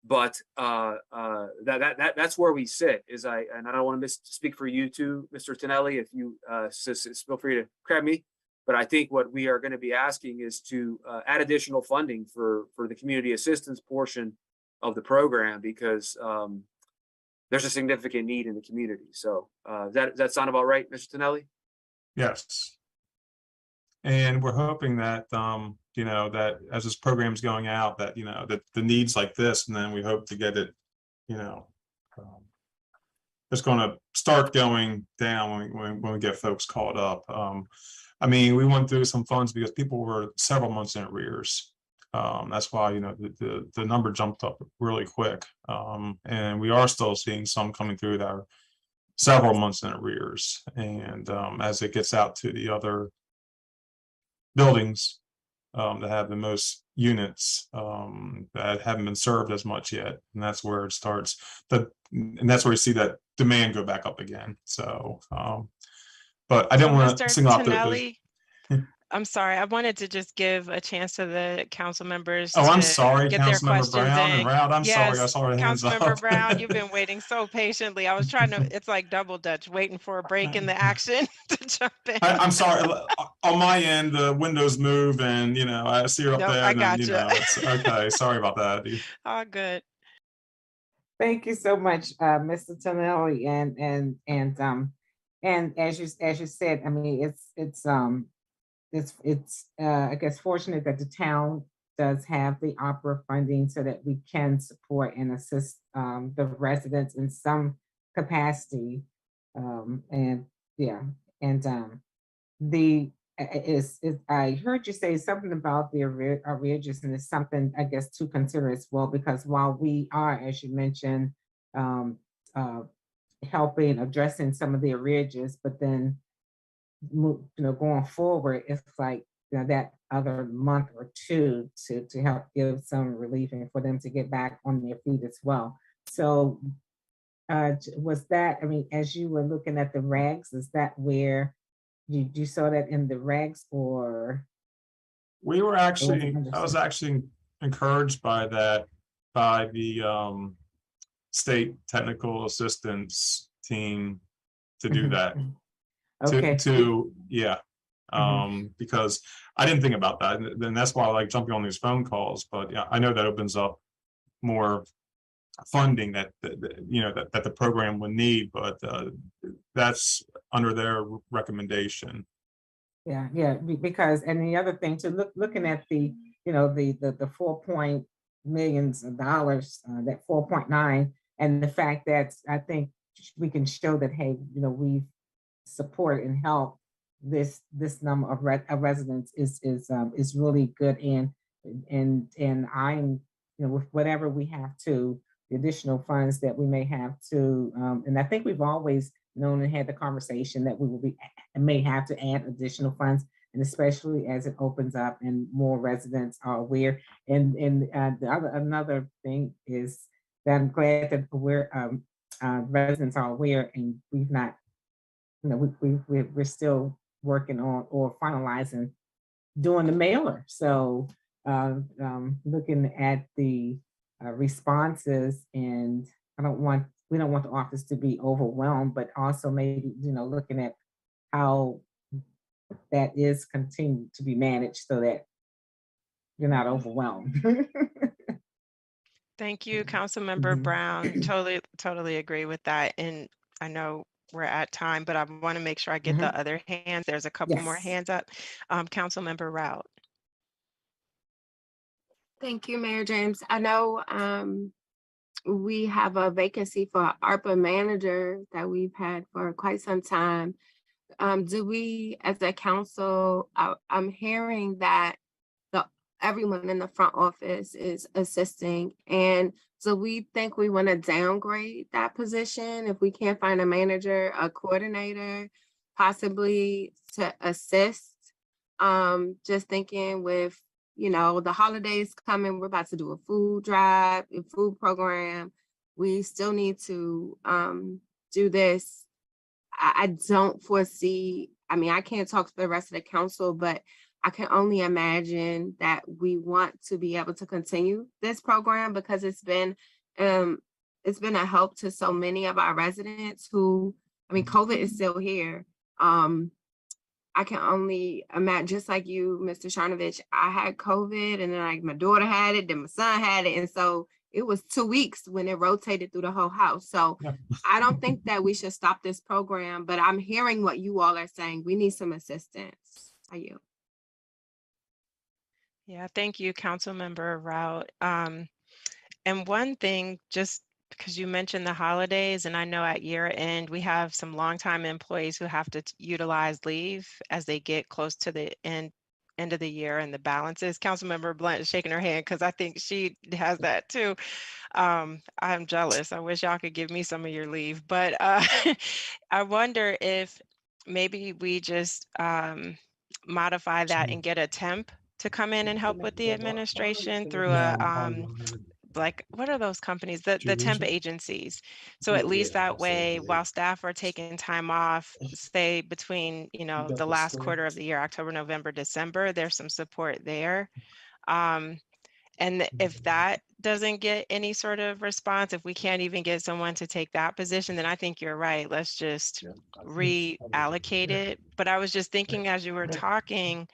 But that's where we sit. And I don't want to speak for you too, Mr. Tonelli. If you feel free to grab me. But I think what we are going to be asking is to add additional funding for the community assistance portion of the program, because there's a significant need in the community. So does that sound about right, Mr. Tonelli? Yes. And we're hoping that, that as this program's going out, that, that the needs like this, and then we hope to get it, it's going to start going down when we get folks caught up. I mean, we went through some funds because people were several months in arrears. That's why, the number jumped up really quick. And we are still seeing some coming through that are several months in arrears. And as it gets out to the other buildings that have the most units that haven't been served as much yet, and that's where it starts. And that's where you see that demand go back up again. So, but I didn't want to single out Tonelli, I'm sorry. I wanted to just give a chance to the council members. Oh, I'm sorry, get their Councilmember questions Brown in. and Round. I'm sorry, I saw the hands up. Councilmember Brown, you've been waiting so patiently. I was trying to, it's like double dutch, waiting for a break in the action to jump in. I'm sorry. On my end, the windows move, and I see her up Nope, there. I And got then, you. it's okay. Sorry about that. All good. Thank you so much, Mr. Tonelli, and as you said, I mean, it's I guess fortunate that the town does have the opera funding so that we can support and assist the residents in some capacity. And yeah, and I heard you say something about the arrearages, and it's something I guess to consider as well, because while we are, as you mentioned, helping addressing some of the arrearages, but then going forward, it's like that other month or two to help give some relief and for them to get back on their feet as well. So was that, I mean, as you were looking at the regs, is that where you saw that in the regs, or? We were actually, I was actually encouraged by that, by the state technical assistance team to do that. Okay. Yeah. Because I didn't think about that. And then that's why I like jumping on these phone calls. But yeah, I know that opens up more funding that the program would need, but that's under their recommendation. Yeah, because, and the other thing too, looking at the, the 4 millions of dollars, that 4.9, and the fact that I think we can show that, hey, we've supported and helped this number of residents is really good. And I'm, with whatever we have to, the additional funds that we may have to, and I think we've always known and had the conversation that we will may have to add additional funds, and especially as it opens up and more residents are aware. And another thing is that I'm glad that residents are aware, and we've not, we're still working on or finalizing doing the mailer. So looking at the responses, and we don't want the office to be overwhelmed, but also maybe, looking at how that is continued to be managed so that you're not overwhelmed. Thank you, Councilmember Brown. Totally agree with that. And I know we're at time, but I want to make sure I get the other hands. There's a couple more hands up. Councilmember Rout. Thank you, Mayor James. I know we have a vacancy for Arpa manager that we've had for quite some time. Do we, as a council, I'm hearing that everyone in the front office is assisting, and so we think we want to downgrade that position if we can't find a manager, a coordinator, possibly to assist. Just thinking with, the holidays coming, we're about to do a food drive, a food program. We still need to do this. I don't foresee, I can't talk to the rest of the council, but I can only imagine that we want to be able to continue this program, because it's been a help to so many of our residents who, COVID is still here. I can only imagine, just like you, Mr. Sharnovich, I had COVID, and then my daughter had it, then my son had it. And so it was 2 weeks when it rotated through the whole house. So I don't think that we should stop this program, but I'm hearing what you all are saying. We need some assistance. Are you? Yeah, thank you, Councilmember Rout. And one thing, just because you mentioned the holidays, and I know at year end, we have some longtime employees who have to utilize leave as they get close to the end of the year and the balances. Councilmember Blunt is shaking her hand because I think she has that too. I'm jealous. I wish y'all could give me some of your leave, but I wonder if maybe we just modify that and get a temp to come in and help with the administration through a like, what are those companies, the temp agencies? So at least that way, while staff are taking time off, say between, the last quarter of the year, October, November, December, there's some support there. And if that doesn't get any sort of response, if we can't even get someone to take that position, then I think you're right. Let's just reallocate it. But I was just thinking, as you were talking,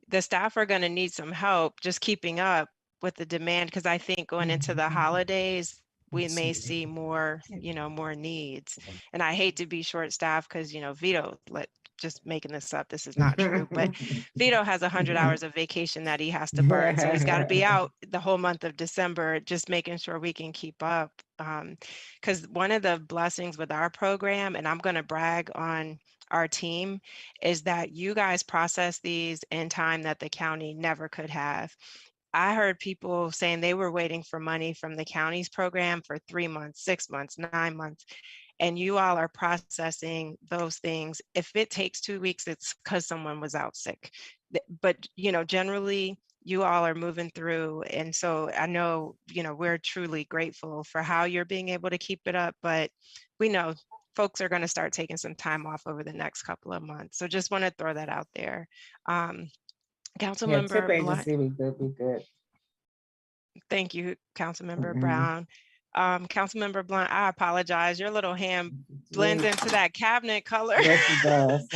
the staff are going to need some help just keeping up with the demand, because I think going into the holidays, we may see more, more needs. And I hate to be short staffed because, Vito, just making this up, this is not true, but Vito has 100 hours of vacation that he has to burn. So he's got to be out the whole month of December, just making sure we can keep up because one of the blessings with our program, and I'm going to brag on our team, is that you guys process these in time that the county never could have. I heard people saying they were waiting for money from the county's program for 3 months, 6 months, 9 months, and you all are processing those things. If it takes 2 weeks, it's because someone was out sick. But, you know, generally, you all are moving through. And so I know, you know, we're truly grateful for how you're being able to keep it up, but we know folks are going to start taking some time off over the next couple of months. So just want to throw that out there. Yeah, Councilmember tip Blunt, agency, we good. thank you, Councilmember Mhm. Brown. Councilmember Blunt, I apologize. Your little hand blends into that cabinet color. Yes, it does.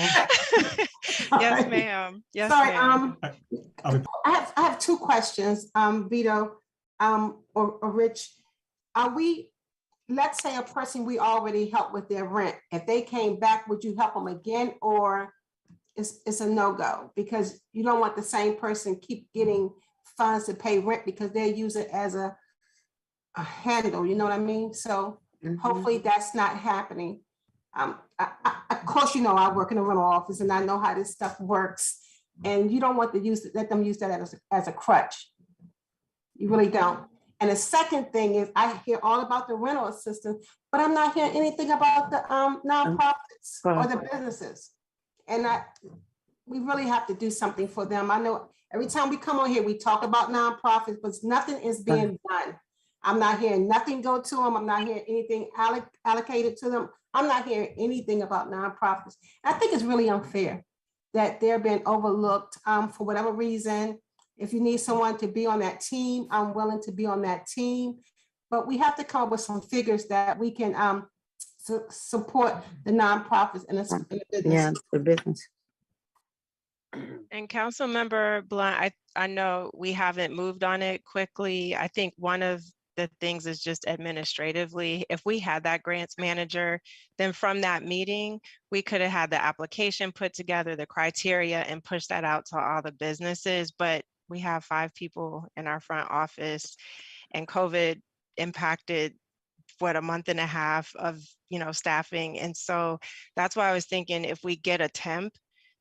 Yes, Sorry. ma'am. Yes, Sorry, ma'am. I have two questions, Vito, or Rich. Are we, let's say a person we already helped with their rent, if they came back, would you help them again, or it's a no-go? Because you don't want the same person keep getting funds to pay rent because they use it as a handle, you know what I mean? So hopefully that's not happening. Of course, you know, I work in a rental office and I know how this stuff works, and you don't want to let them use that as a crutch. You really don't. And the second thing is, I hear all about the rental assistance, but I'm not hearing anything about the nonprofits or the businesses. And we really have to do something for them. I know every time we come on here, we talk about nonprofits, but nothing is being done. I'm not hearing nothing go to them. I'm not hearing anything allocated to them. I'm not hearing anything about nonprofits. I think it's really unfair that they're being overlooked for whatever reason. If you need someone to be on that team, I'm willing to be on that team. But we have to come up with some figures that we can support the nonprofits and the business. Yeah, the business. And Councilmember Blunt, I know we haven't moved on it quickly. I think one of the things is just administratively, if we had that grants manager, then from that meeting, we could have had the application put together, the criteria, and push that out to all the businesses. But we have 5 people in our front office, and COVID impacted a month and a half of, you know, staffing. And so that's why I was thinking, if we get a temp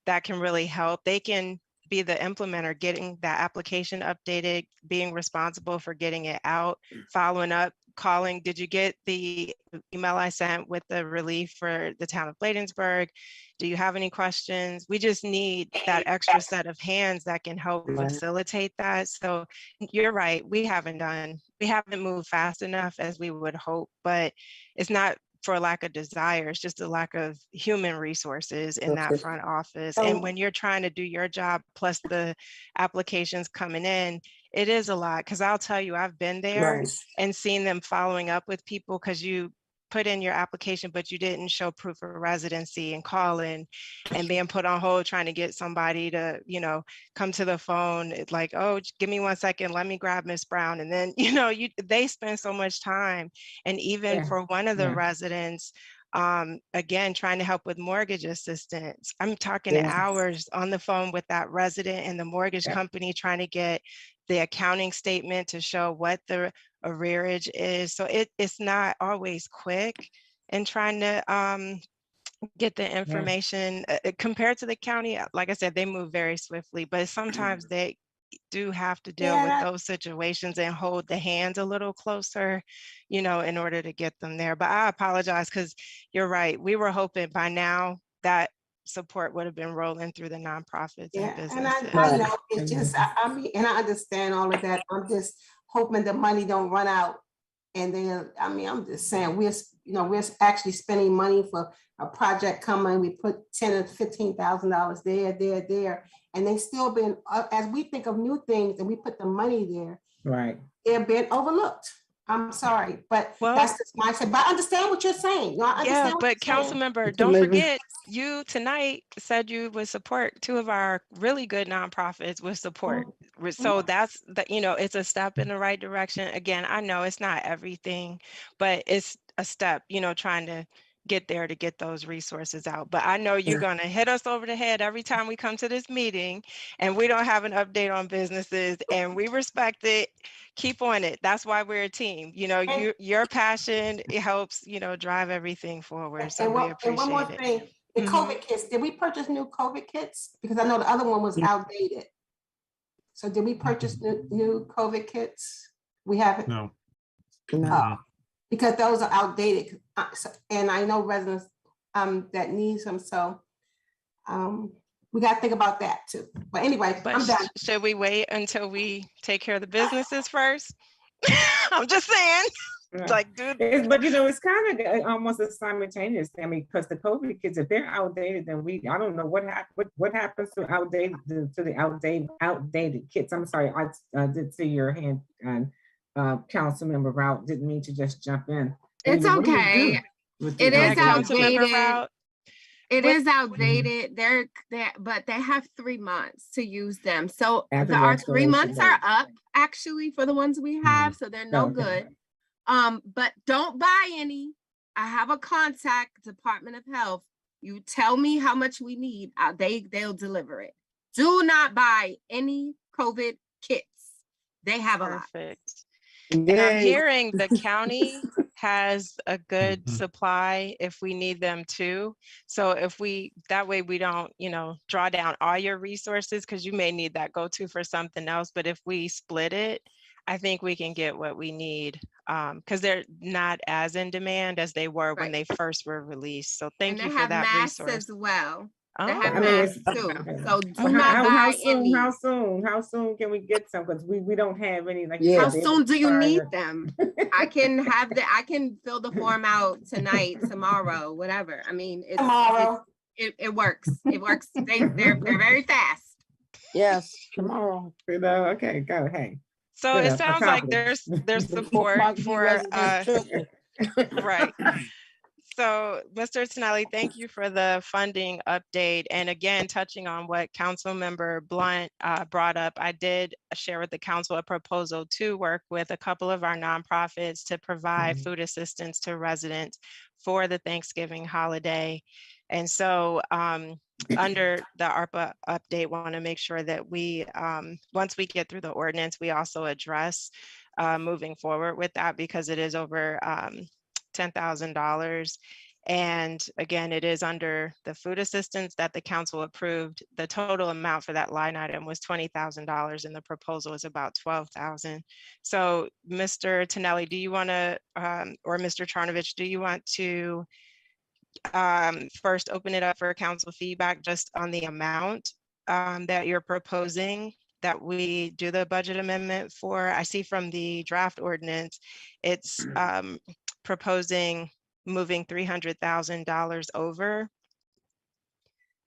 that can really help, they can be the implementer, getting that application updated, being responsible for getting it out, following up, calling, did you get the email I sent with the relief for the town of Bladensburg? Do you have any questions? We just need that extra set of hands that can help facilitate that. So you're right, we haven't moved fast enough as we would hope, but it's not for a lack of desire, it's just a lack of human resources in that front office. And when you're trying to do your job, plus the applications coming in, it is a lot. Because I'll tell you, I've been there and seen them following up with people because you put in your application, but you didn't show proof of residency, and calling and being put on hold, trying to get somebody to, you know, come to the phone. It's like, oh, give me 1 second, let me grab Miss Brown. And then, you know, they spend so much time. And even for one of the residents, again, trying to help with mortgage assistance, I'm talking hours on the phone with that resident and the mortgage company, trying to get the accounting statement to show what the arrearage is. So it's not always quick in trying to get the information compared to the county. Like I said, they move very swiftly, but sometimes they do have to deal with those situations and hold the hands a little closer, you know, in order to get them there. But I apologize, because you're right. We were hoping by now that support would have been rolling through the nonprofits and businesses. And I know it's just, I mean, and I understand all of that. I'm just hoping the money don't run out. And then, I mean, I'm just saying, we're actually spending money for a project coming. We put $10,000 or $15,000 there, and they still been, as we think of new things and we put the money there, they're being overlooked. I'm sorry, but that's just my mindset. But I understand what you're saying. No, but Councilmember, don't forget, you tonight said you would support 2 of our really good nonprofits with support. So that's you know, it's a step in the right direction. Again, I know it's not everything, but it's a step, you know, trying to get there to get those resources out. But I know you're going to hit us over the head every time we come to this meeting and we don't have an update on businesses, and we respect it. Keep on it. That's why we're a team. You know, your passion, it helps, you know, drive everything forward. So we And one more appreciate it. thing, the COVID kits, did we purchase new COVID kits? Because I know the other one was outdated. So did we purchase new COVID kits? We haven't. No. Because those are outdated, and I know residents that need them. So we got to think about that too. But anyway, But I'm done. should we wait until we take care of the businesses first? I'm just saying. Like, dude. But you know, it's kind of almost a simultaneous thing. I mean, because the COVID kids, if they're outdated, then I don't know what happens to the outdated kits. I'm sorry, I did see your hand on council member Route. Didn't mean to just jump in. It's okay. It is outdated. It is outdated. But they have 3 months to use them. So our 3 months are up actually for the ones we have. So they're no good. But don't buy any. I have a contact, Department of Health. You tell me how much we need. They'll deliver it. Do not buy any COVID kits. They have a lot. Perfect. And I'm hearing the county has a good supply if we need them too. So that way we don't, you know, draw down all your resources, because you may need that go-to for something else. But if we split it, I think we can get what we need, because they're not as in demand as they were when they first were released. So thank you for that resource. And they have masks as well. They Oh. have masks too. So do not buy any. How soon can we get some? Because we don't have any. Like, how soon do you need them? I can fill the form out tonight, tomorrow, whatever. I mean, Tomorrow. It works. It works. They're very fast. Yes, tomorrow. You know, okay, go ahead. So it sounds like there's support for right. So, Mr. Tonelli, thank you for the funding update. And again, touching on what Councilmember Blunt brought up, I did share with the council a proposal to work with a couple of our nonprofits to provide food assistance to residents for the Thanksgiving holiday. And so under the ARPA update, want to make sure that we, once we get through the ordinance, we also address moving forward with that, because it is over $10,000. And again, it is under the food assistance that the council approved. The total amount for that line item was $20,000 and the proposal is about $12,000. So Mr. Tonelli, do you want to, or Mr. Charnovich, do you want to first open it up for council feedback just on the amount that you're proposing that we do the budget amendment for? I see from the draft ordinance, it's proposing moving $300,000 over.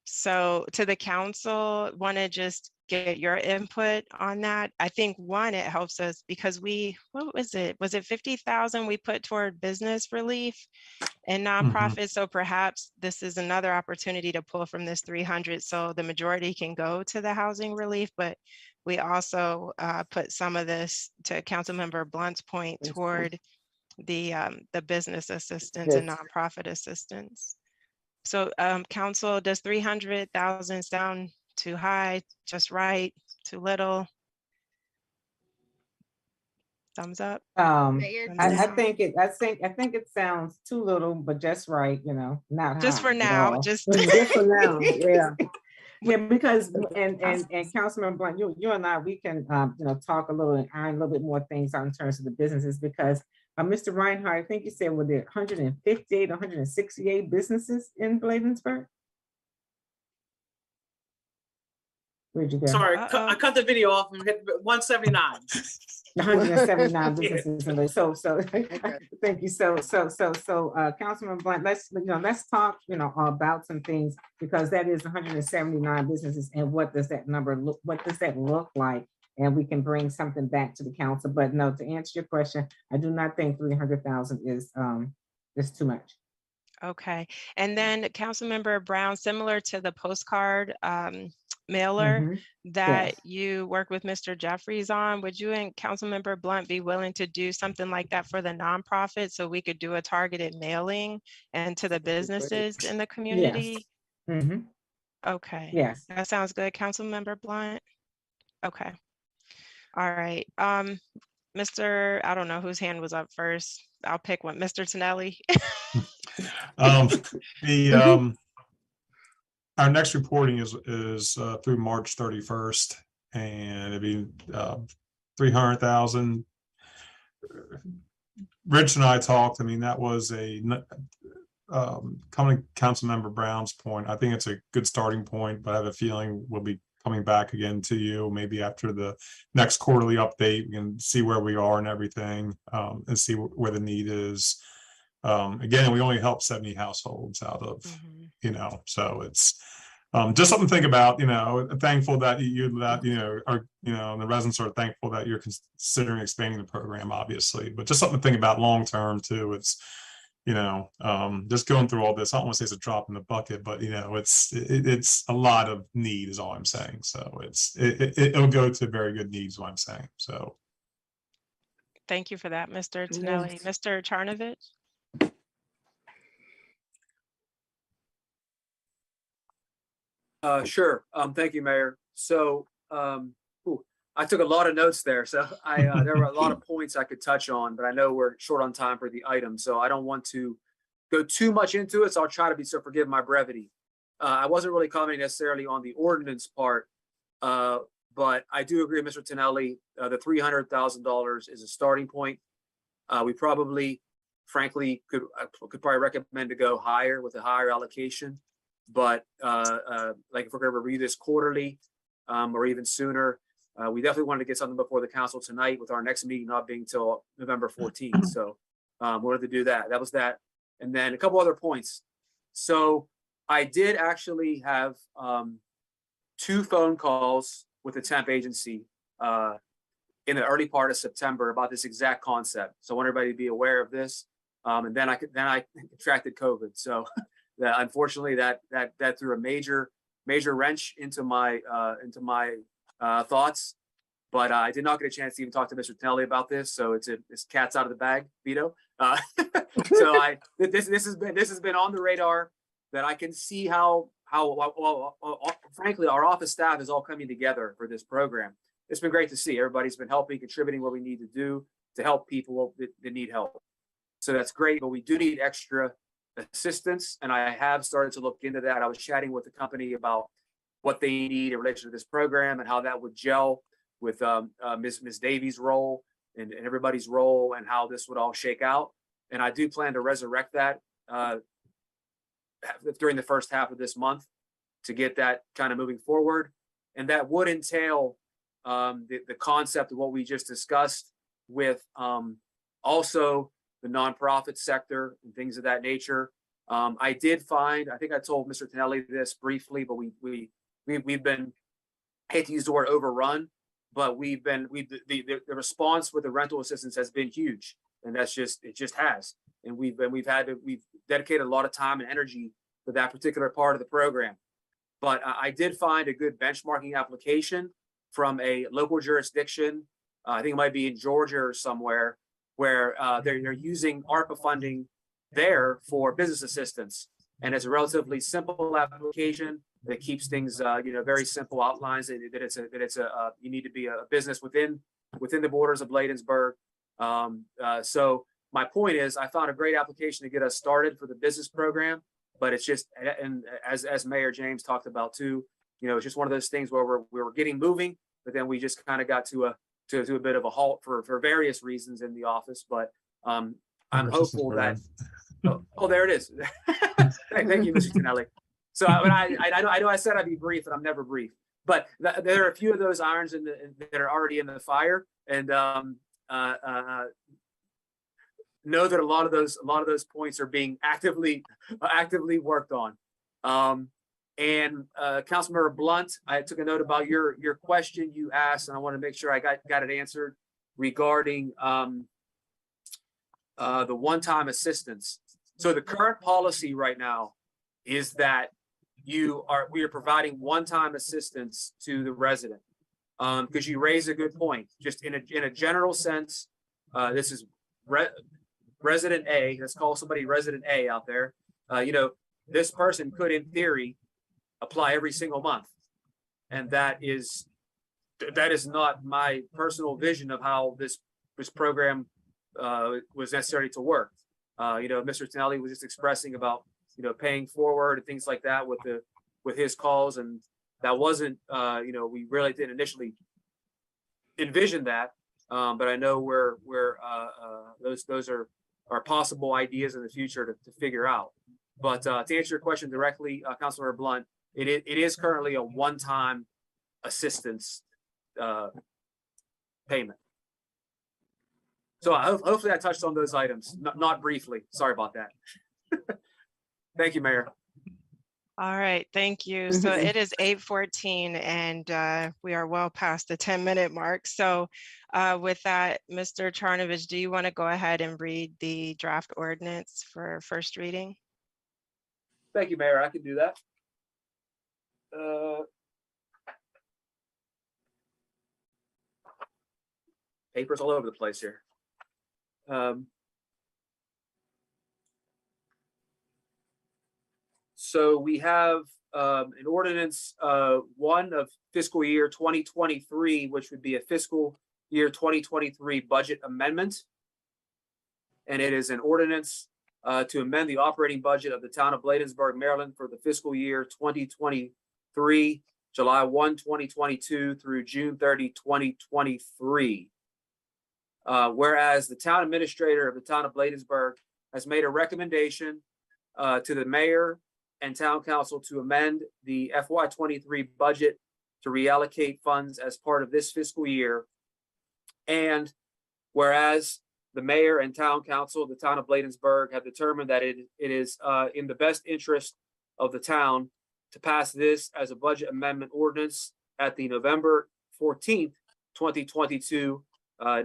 So to the council, want to just get your input on that. I think one, it helps us because what was it? Was it 50,000 we put toward business relief and nonprofits? So perhaps this is another opportunity to pull from this 300 so the majority can go to the housing relief, but we also put some of this, to Councilmember Blunt's point, toward the business assistance and nonprofit assistance. So council, does 300,000 sound too high, just right, too little? Thumbs up. I think it sounds too little, but just right, you know, not just high for now, just for now. Yeah. Yeah, because and Councilman Blunt, you and I, we can you know, talk a little and iron a little bit more things out in terms of the businesses, because Mr. Reinhardt, I think you said, were there 158, 168 businesses in Bladensburg? Where'd you go? Sorry, I cut the video off and hit 179. 179 businesses in there. So thank you. So Councilman Blunt, let's talk, you know, about some things, because that is 179 businesses, and what does that look like? And we can bring something back to the council. But no, to answer your question, I do not think 300,000 is too much. Okay, and then Councilmember Brown, similar to the postcard mailer Mhm. that Yes. you work with Mr. Jeffries on. Would you and Councilmember Blunt be willing to do something like that for the nonprofit so we could do a targeted mailing and to the businesses in the Yes. community? Mhm. Okay, Yes. that sounds good. Councilmember Blunt? Okay, all right. Mr. I don't know whose hand was up first. I'll pick one. Mr. Tonelli. The our next reporting is through March 31st, and it'd be 300,000. Rich and I talked. I mean, that was coming Councilmember Brown's point. I think it's a good starting point, but I have a feeling we'll be coming back again to you maybe after the next quarterly update. We can see where we are and everything, and see where the need is. Again, we only help 70 households out of, so it's just something to think about. Thankful that the residents are thankful that you're considering expanding the program, obviously, but just something to think about long term too. It's just going through all this, I don't want to say it's a drop in the bucket, but it's a lot of need is all I'm saying. So it'll go to very good needs, what I'm saying. So Thank you for that, Mr. Tonelli. Mr. Charnovich? Sure. Thank you, Mayor. So I took a lot of notes there. So there were a lot of points I could touch on, but I know we're short on time for the item. So I don't want to go too much into it. So I'll try to be, so forgive my brevity. I wasn't really commenting necessarily on the ordinance part, but I do agree with Mr. Tonelli. The $300,000 is a starting point. We probably, frankly, could probably recommend to go higher with a higher allocation. But like if we're going to review this quarterly or even sooner, we definitely wanted to get something before the council tonight, with our next meeting not being till November 14th. So wanted to do that. That was that. And then a couple other points. So I did actually have 2 phone calls with the temp agency in the early part of September about this exact concept. So I want everybody to be aware of this. And then I contracted COVID. So that unfortunately that threw a major wrench into my thoughts. But I did not get a chance to even talk to Mr. Tonelli about this. So it's cat's out of the bag, Vito. So this has been on the radar, that I can see how frankly our office staff is all coming together for this program. It's been great to see. Everybody's been helping, contributing what we need to do to help people that need help. So that's great, but we do need extra assistance, and I have started to look into that. I was chatting with the company about what they need in relation to this program and how that would gel with Ms. Davies' role and everybody's role, and how this would all shake out. And I do plan to resurrect that during the first half of this month to get that kind of moving forward. And that would entail the concept of what we just discussed with also the nonprofit sector and things of that nature. I did find, I think I told Mr. Tonelli this briefly, but we've been, I hate to use the word overrun, but the response with the rental assistance has been huge, and it just has. And we've dedicated a lot of time and energy for that particular part of the program. But I did find a good benchmarking application from a local jurisdiction. I think it might be in Georgia or somewhere, where they're using Arpa funding there for business assistance. And it's a relatively simple application that keeps things, very simple, outlines that you need to be a business within the borders of Bladensburg. So my point is, I found a great application to get us started for the business program, but it's just, and as Mayor James talked about too, it's just one of those things where we're getting moving, but then we just kind of got to a bit of a halt for various reasons in the office. But I'm hopeful that, oh, there it is. Thank you, Mr. Tonelli. So I know I said I'd be brief, and I'm never brief, but there are a few of those irons that are already in the fire, and know that a lot of those points are being actively worked on. And Councilmember Blunt, I took a note about your question you asked, and I want to make sure I got it answered regarding the one-time assistance. So the current policy right now is that we are providing one-time assistance to the resident. Because you raise a good point. Just in a general sense, this is resident A. Let's call somebody resident A out there. This person could, in theory, apply every single month, and that is not my personal vision of how this program was necessary to work. Mr. Tonelli was just expressing about paying forward and things like that with his calls, and that wasn't we really didn't initially envision that, but I know where those are possible ideas in the future to figure out. But to answer your question directly, Councilmember Blunt, it is currently a one-time assistance payment. So hopefully I touched on those items, not briefly. Sorry about that. Thank you, Mayor. All right, thank you. So it is 8:14 and we are well past the 10-minute mark. So with that, Mr. Charnovich, do you want to go ahead and read the draft ordinance for first reading? Thank you, Mayor. I can do that. Papers all over the place here. So we have an ordinance 1 of fiscal year 2023, which would be a fiscal year 2023 budget amendment. And it is an ordinance to amend the operating budget of the town of Bladensburg, Maryland for the fiscal year 2023, July 1, 2022 through June 30, 2023. Whereas the town administrator of the town of Bladensburg has made a recommendation to the mayor and town council to amend the FY23 budget to reallocate funds as part of this fiscal year. And whereas the mayor and town council of the town of Bladensburg have determined that it is in the best interest of the town to pass this as a budget amendment ordinance at the November 14th, 2022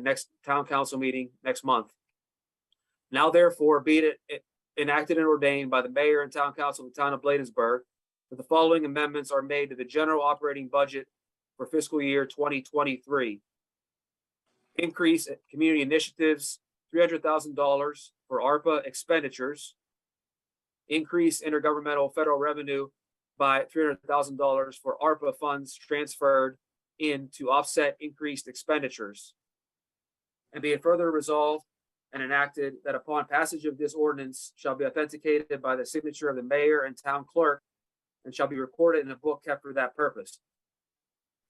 next town council meeting next month. Now therefore be it enacted and ordained by the mayor and town council of the town of Bladensburg that the following amendments are made to the general operating budget for fiscal year 2023. Increase community initiatives, $300,000 for ARPA expenditures. Increase intergovernmental federal revenue by $300,000 for ARPA funds transferred in to offset increased expenditures. And be it further resolved and enacted that upon passage of this ordinance shall be authenticated by the signature of the mayor and town clerk and shall be recorded in a book kept for that purpose.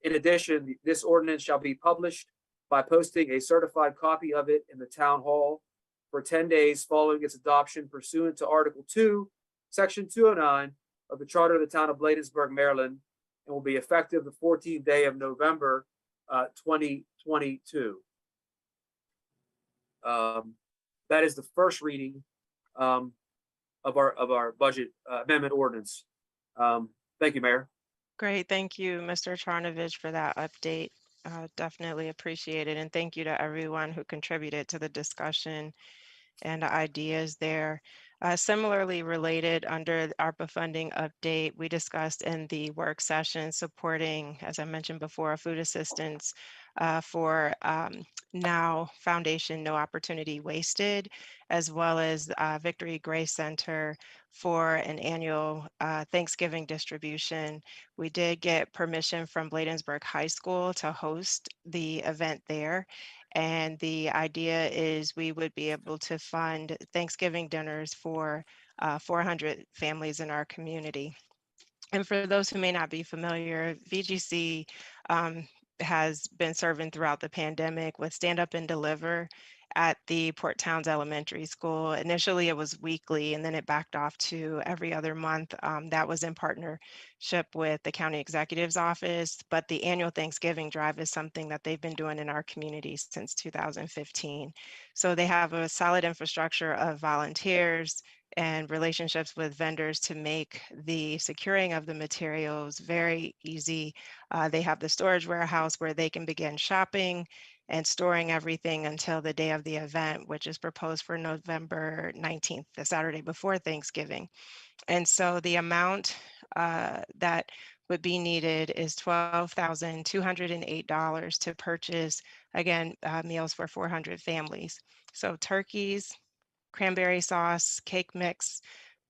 In addition, this ordinance shall be published by posting a certified copy of it in the town hall for 10 days following its adoption pursuant to Article 2, Section 209 of the Charter of the town of Bladensburg, Maryland, and will be effective the 14th day of November 2022. That is the first reading of our budget amendment ordinance. Thank you, Mayor. Great, thank you, Mr. Charnovich, for that update. Definitely appreciate it. And thank you to everyone who contributed to the discussion and the ideas there. Similarly related, under the ARPA funding update, we discussed in the work session supporting, as I mentioned before, food assistance for NOW Foundation, No Opportunity Wasted, as well as Victory Grace Center for an annual Thanksgiving distribution. We did get permission from Bladensburg High School to host the event there. And the idea is we would be able to fund Thanksgiving dinners for 400 families in our community. And for those who may not be familiar, VGC has been serving throughout the pandemic with Stand Up and Deliver at the Port Towns Elementary School. Initially, it was weekly, and then it backed off to every other month. That was in partnership with the county executive's office, but the annual Thanksgiving drive is something that they've been doing in our community since 2015. So they have a solid infrastructure of volunteers and relationships with vendors to make the securing of the materials very easy. They have the storage warehouse where they can begin shopping and storing everything until the day of the event, which is proposed for November 19th, the Saturday before Thanksgiving. And so the amount that would be needed is $12,208 to purchase, again, meals for 400 families. So turkeys, cranberry sauce, cake mix,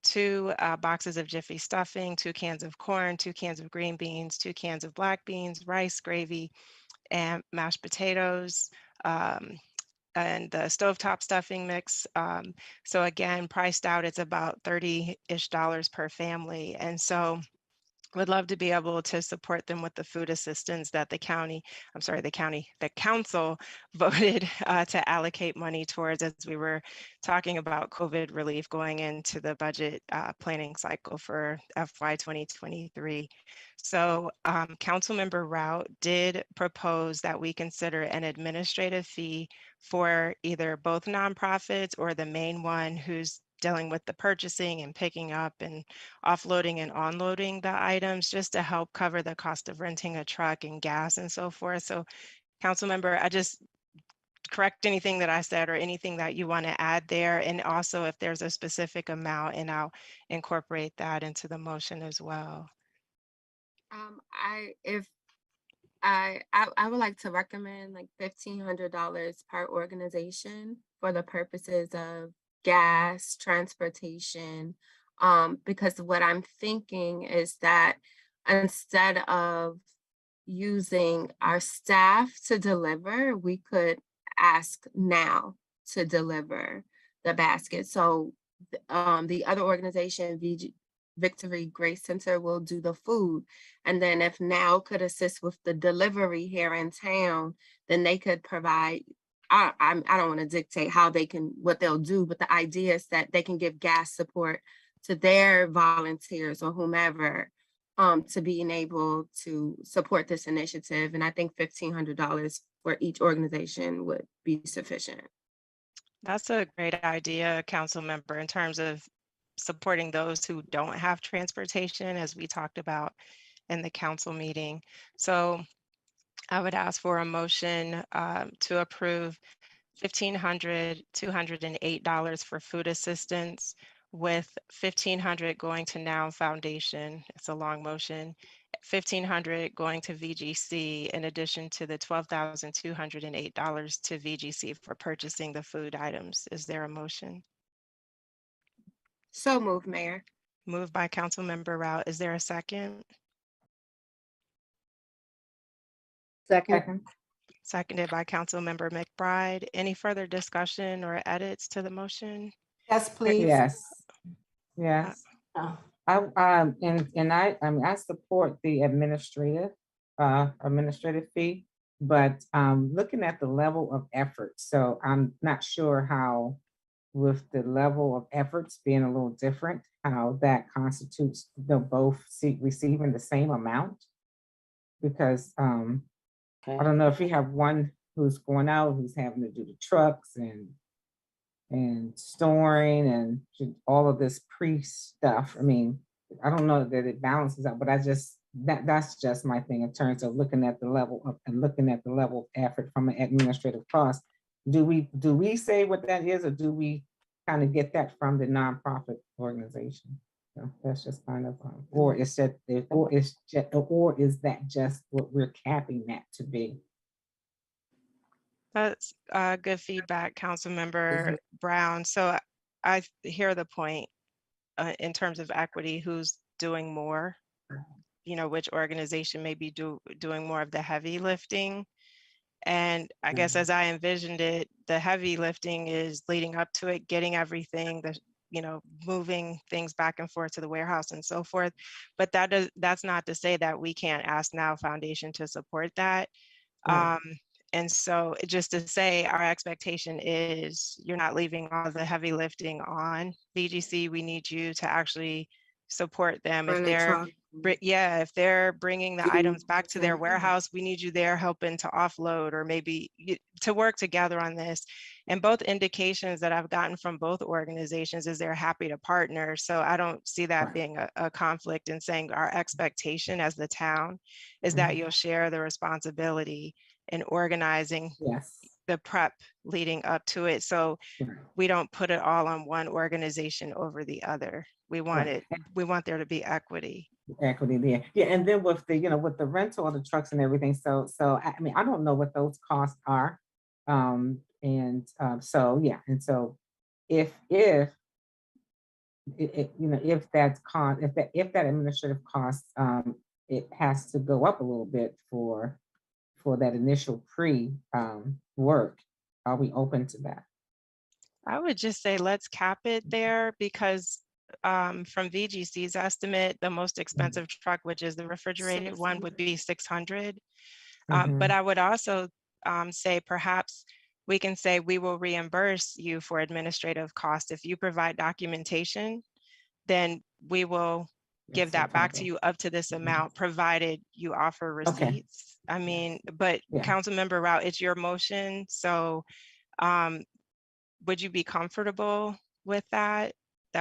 2 boxes of Jiffy stuffing, 2 cans of corn, 2 cans of green beans, 2 cans of black beans, rice, gravy, and mashed potatoes, and the stovetop stuffing mix. So again, priced out, it's about $30-ish per family. And so would love to be able to support them with the food assistance that the council voted to allocate money towards as we were talking about COVID relief going into the budget planning cycle for FY 2023. So Councilmember Rout did propose that we consider an administrative fee for either both nonprofits or the main one who's dealing with the purchasing and picking up and offloading and onloading the items, just to help cover the cost of renting a truck and gas and so forth. So council member, I just correct anything that I said or anything that you want to add there. And also if there's a specific amount, and I'll incorporate that into the motion as well. I would like to recommend like $1,500 per organization for the purposes of gas, transportation, because what I'm thinking is that instead of using our staff to deliver, we could ask now to deliver the basket. So the other organization, Victory Grace Center, will do the food. And then if Now could assist with the delivery here in town, then they could provide, I don't want to dictate what they'll do, but the idea is that they can give gas support to their volunteers or whomever to being able to support this initiative. And I think $1,500 for each organization would be sufficient. That's a great idea, council member, in terms of supporting those who don't have transportation, as we talked about in the council meeting. So I would ask for a motion to approve $1,208 for food assistance, with $1,500 going to Now Foundation. It's a long motion. $1,500 going to VGC, in addition to the $12,208 to VGC for purchasing the food items. Is there a motion? So moved, Mayor. Moved by Councilmember Rout. Is there a second? Second. Seconded by Councilmember McBride. Any further discussion or edits to the motion? Yes, please. Yes. Yes. Oh. I support the administrative fee, but looking at the level of effort. So I'm not sure how, with the level of efforts being a little different, how that constitutes both receiving the same amount. Because I don't know if you have one who's going out, who's having to do the trucks and storing and all of this stuff. I mean, I don't know that it balances out, but that's just my thing in terms of looking at the level of effort from an administrative cost. Do we say what that is, or do we kind of get that from the nonprofit organization? So that's just kind of, or is that just what we're capping that to be? That's good feedback, Councilmember Brown. So I hear the point in terms of equity, who's doing more, which organization may be doing more of the heavy lifting. And I guess as I envisioned it, the heavy lifting is leading up to it, getting everything, moving things back and forth to the warehouse and so forth. But that's not to say that we can't ask Now Foundation to support that. And so just to say, our expectation is you're not leaving all the heavy lifting on VGC. We need you to actually support them. If they're bringing the items back to their warehouse, we need you there helping to offload, or maybe to work together on this. And both indications that I've gotten from both organizations is they're happy to partner. So I don't see that being a conflict in saying our expectation as the town is that you'll share the responsibility in organizing the prep leading up to it. So we don't put it all on one organization over the other. We want there to be equity. equity there. Yeah, and then with the, with the rental of the trucks and everything, so I mean, I don't know what those costs are. So yeah, and so if if that's cost, if that administrative cost, it has to go up a little bit for that initial work, are we open to that? I would just say let's cap it there because from VGC's estimate, the most expensive truck, which is the refrigerated one, would be 600. But I would also say perhaps we can say we will reimburse you for administrative costs. If you provide documentation, then we will give that back to you up to this amount, provided you offer receipts. I mean, but Councilmember Rout, it's your motion. So would you be comfortable with that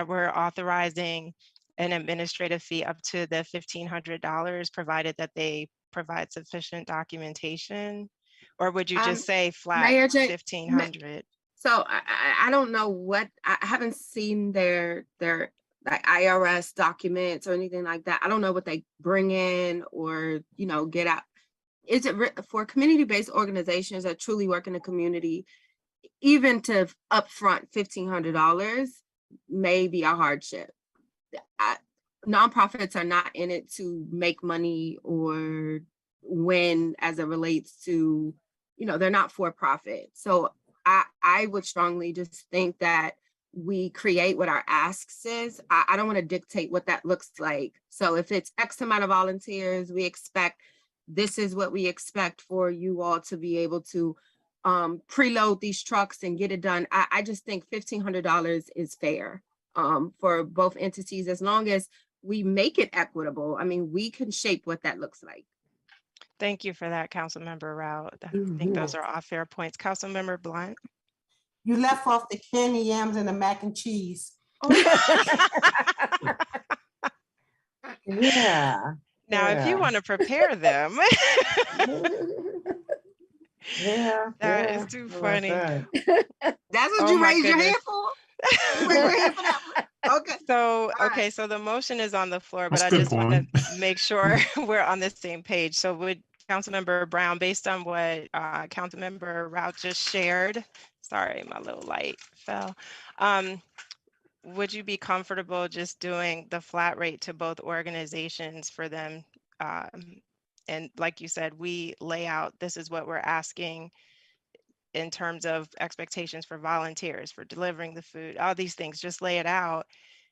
we're authorizing an administrative fee up to the $1,500, provided that they provide sufficient documentation? Or would you just say flat $1,500? So I don't know what, I haven't seen their like IRS documents or anything like that. I don't know what they bring in or, get out. Is it for community-based organizations that truly work in the community, even to upfront $1,500 may be a hardship. Nonprofits are not in it to make money or win as it relates to, they're not for profit. So I would strongly just think that we create what our asks is. I don't want to dictate what that looks like. So if it's X amount of volunteers, this is what we expect for you all to be able to preload these trucks and get it done. I just think $1,500 is fair for both entities, as long as we make it equitable. I mean, we can shape what that looks like. Thank you for that, Councilmember Rout. I think those are all fair points. Councilmember Blunt. You left off the candy yams and the mac and cheese. Yeah. Now, if you want to prepare them. Yeah. That is too funny. That's what you raised your hand for? You raised your hand for that one? Okay. So, okay, so the motion is on the floor, but I just want to make sure we're on the same page. So would Councilmember Brown, based on what Councilmember Rout just shared, sorry, my little light fell. Would you be comfortable just doing the flat rate to both organizations for them? And like you said, we lay out, this is what we're asking in terms of expectations for volunteers, for delivering the food, all these things, just lay it out.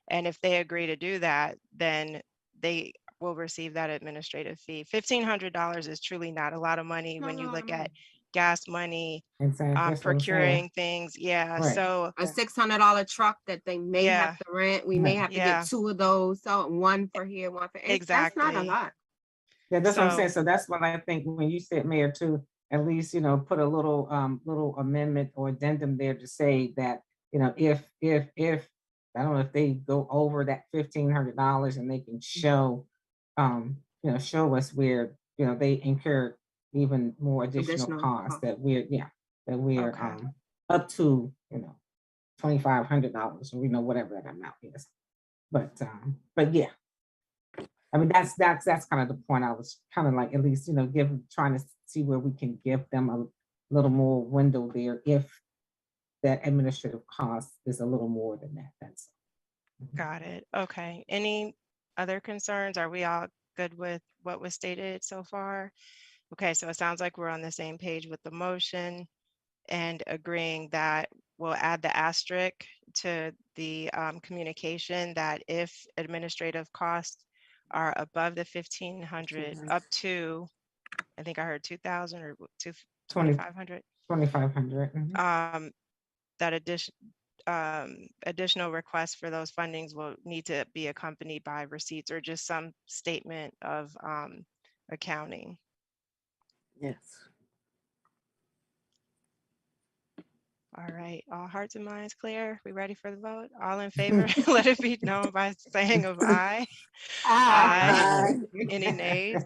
And if they agree to do that, then they will receive that administrative fee. $1,500 is truly not a lot of money when you look at gas money, procuring things. Yeah. Right. So a $600 truck that they may have to rent. We may have to get 2 of those. So one for here, one for exactly. That's not a lot. Yeah, that's what I'm saying. So that's what I think when you said, Mayor, to at least, put a little amendment or addendum there to say that, if I don't know if they go over that $1,500 and they can show, show us where, they incur even more additional costs that we're up to, $2,500, or whatever that amount is. But yeah. I mean, that's kind of the point I was kind of like, at least, trying to see where we can give them a little more window there if that administrative cost is a little more than that. That's got it. Okay. Any other concerns? Are we all good with what was stated so far? Okay, so it sounds like we're on the same page with the motion and agreeing that we'll add the asterisk to the communication that if administrative costs are above the 1,500 up to, I think I heard 2,000 or 2,500. 2,500. That additional requests for those fundings will need to be accompanied by receipts or just some statement of accounting. Yes. All right, all hearts and minds clear. We ready for the vote? All in favor, let it be known by saying of aye. Aye. Any nays?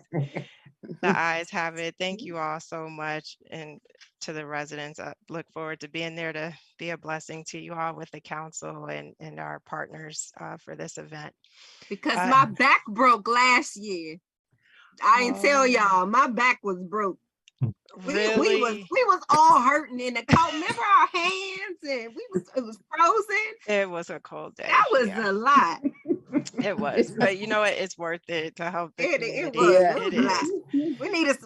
The ayes have it. Thank you all so much. And to the residents. I look forward to being there to be a blessing to you all with the council and our partners for this event. Because my back broke last year. I didn't tell y'all, my back was broke. Really? We was all hurting in the cold. Remember our hands, and it was frozen. It was a cold day. That was a lot. It was, but you know what? It's worth it to help the community. It was a lot.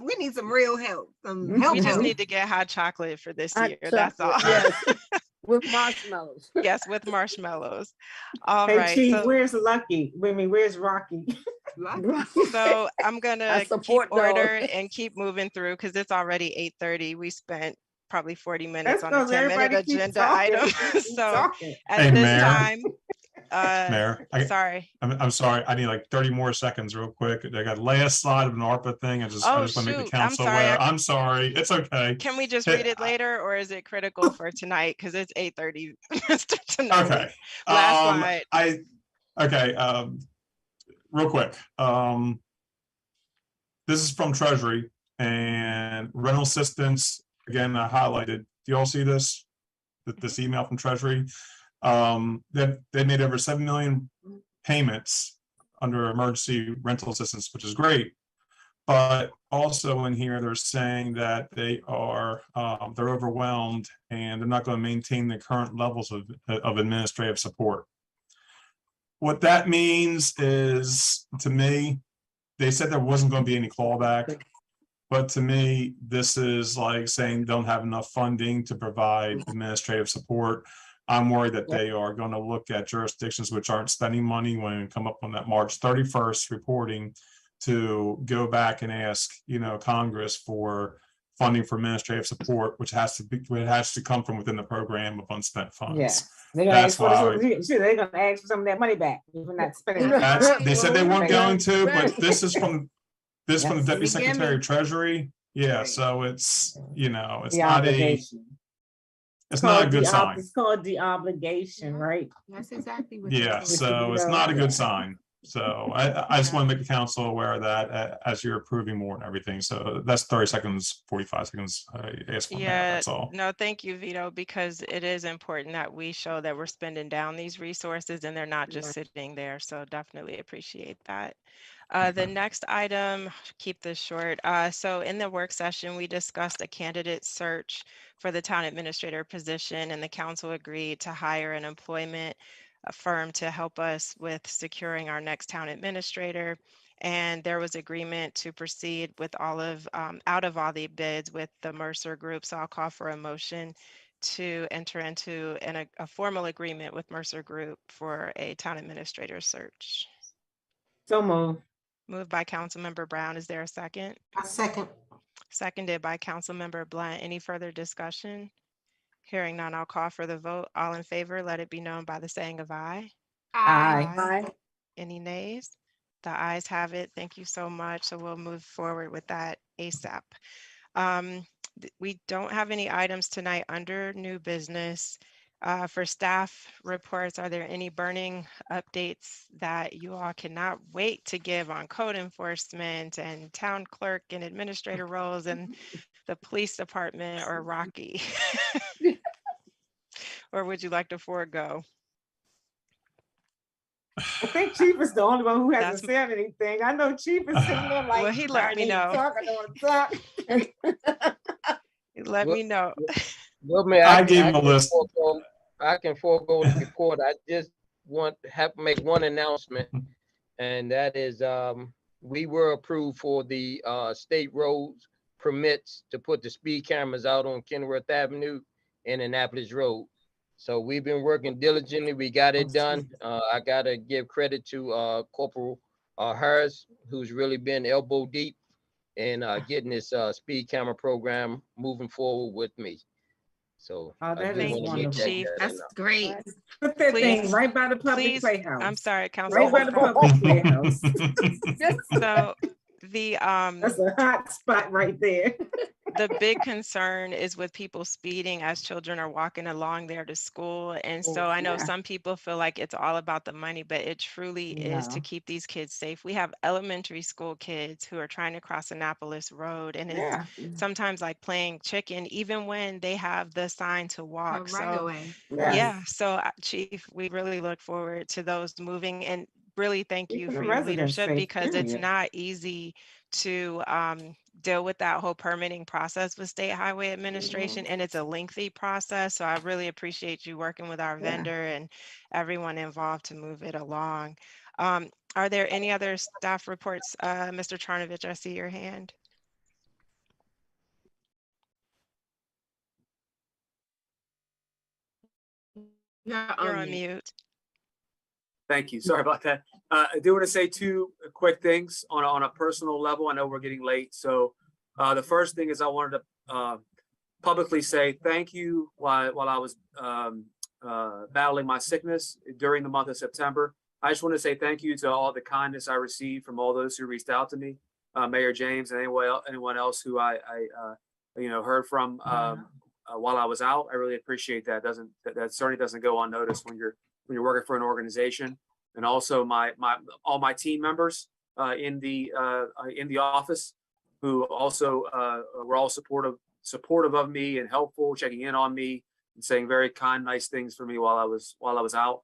We need some real help. We just need to get hot chocolate for this year. That's all. Yes. With marshmallows. Yes, with marshmallows. All Hey, right. Chief, So, where's Lucky? Where's Rocky? so I'm gonna keep support dog. order and keep moving through because it's already 8:30. We spent probably 40 minutes That's on a 'cause everybody 10-minute keeps agenda talking. item. Keep So talking. at Hey, this Mayor. time, Mayor, sorry. I'm sorry. I need like 30 more seconds real quick. I got last slide of an ARPA thing. I just want to make the Shoot, I'm council sorry. aware. I'm sorry. It's okay. Can we just Hey, read it later, or is it critical for tonight? Because it's 8:30 tonight. Okay. Last slide. Real quick. This is from Treasury and rental assistance. Again, I highlighted. Do you all see this? This email from Treasury. They made over 7 million payments under emergency rental assistance, which is great. But also in here, they're saying that they're overwhelmed and they're not going to maintain the current levels of administrative support. What that means is, to me, they said there wasn't going to be any clawback. But to me, this is like saying don't have enough funding to provide administrative support. I'm worried that they are going to look at jurisdictions which aren't spending money when we come up on that March 31st reporting to go back and ask, Congress for funding for administrative support, which has to come from within the program of unspent funds. Yes. They're gonna ask for some of that money back. If we're not spending it. They said they weren't going to, but this is from the Deputy Secretary of Treasury. Yeah, so it's it's not a good sign. It's called the obligation, right? That's exactly what. Yeah, so it's not a good sign. So I just want to make the council aware of that as you're approving more and everything. So that's 30 seconds, 45 seconds. That's all. No, thank you, Vito, because it is important that we show that we're spending down these resources and they're not just sitting there. So definitely appreciate that. The next item, keep this short. So in the work session, we discussed a candidate search for the town administrator position, and the council agreed to hire an employment firm to help us with securing our next town administrator. And there was agreement to proceed with out of all the bids with the Mercer Group. So I'll call for a motion to enter into a formal agreement with Mercer Group for a town administrator search. So moved. Moved by Councilmember Brown. Is there a second? A second. Seconded by Councilmember Blunt. Any further discussion? Hearing none, I'll call for the vote. All in favor, let it be known by the saying of aye. Aye. Any nays? The ayes have it. Thank you so much. So we'll move forward with that ASAP. We don't have any items tonight under new business. For staff reports, are there any burning updates that you all cannot wait to give on code enforcement and town clerk and administrator roles and the police department, or Rocky? Or would you like to forego? I think Chief is the only one who hasn't said anything. I know Chief is sitting there like, well, he let me know. He let me know. Well, man, I gave him a list. I can forego the report. I just have to make one announcement, and that is we were approved for the state roads permits to put the speed cameras out on Kenworth Avenue and Annapolis Road. So we've been working diligently. We got it done. I gotta give credit to Corporal Harris, who's really been elbow deep in getting this speed camera program moving forward with me. So that is wonderful. Chief. That's great. Put that thing right by the public playhouse. I'm sorry, Council. Right by the public playhouse. So the that's a hot spot right there. the big concern is with people speeding as children are walking along there to school. And so I know Yeah. some people feel like it's all about the money, but it truly is to No. keep these kids safe. We have elementary school kids who are trying to cross Annapolis Road, and it's Yeah. sometimes like playing chicken, even when they have the sign to walk. Right So away. Yes. yeah, so Chief, we really look forward to those moving, and really thank you Keeping for the your residents leadership, safe, because it's period. not easy to deal with that whole permitting process with State Highway Administration, and it's a lengthy process. So I really appreciate you working with our Yeah. vendor and everyone involved to move it along. Are there any other staff reports? Mr. Charnovich, I see your hand. You're on mute. Thank you. Sorry about that. I do want to say two quick things on a personal level. I know we're getting late. So the first thing is I wanted to publicly say thank you while I was battling my sickness during the month of September. I just want to say thank you to all the kindness I received from all those who reached out to me, Mayor James and anyone else who I heard from while I was out. I really appreciate that. That certainly doesn't go unnoticed when you're working for an organization. And also all my team members in the office who also were all supportive of me and helpful, checking in on me and saying very kind, nice things for me while I was out.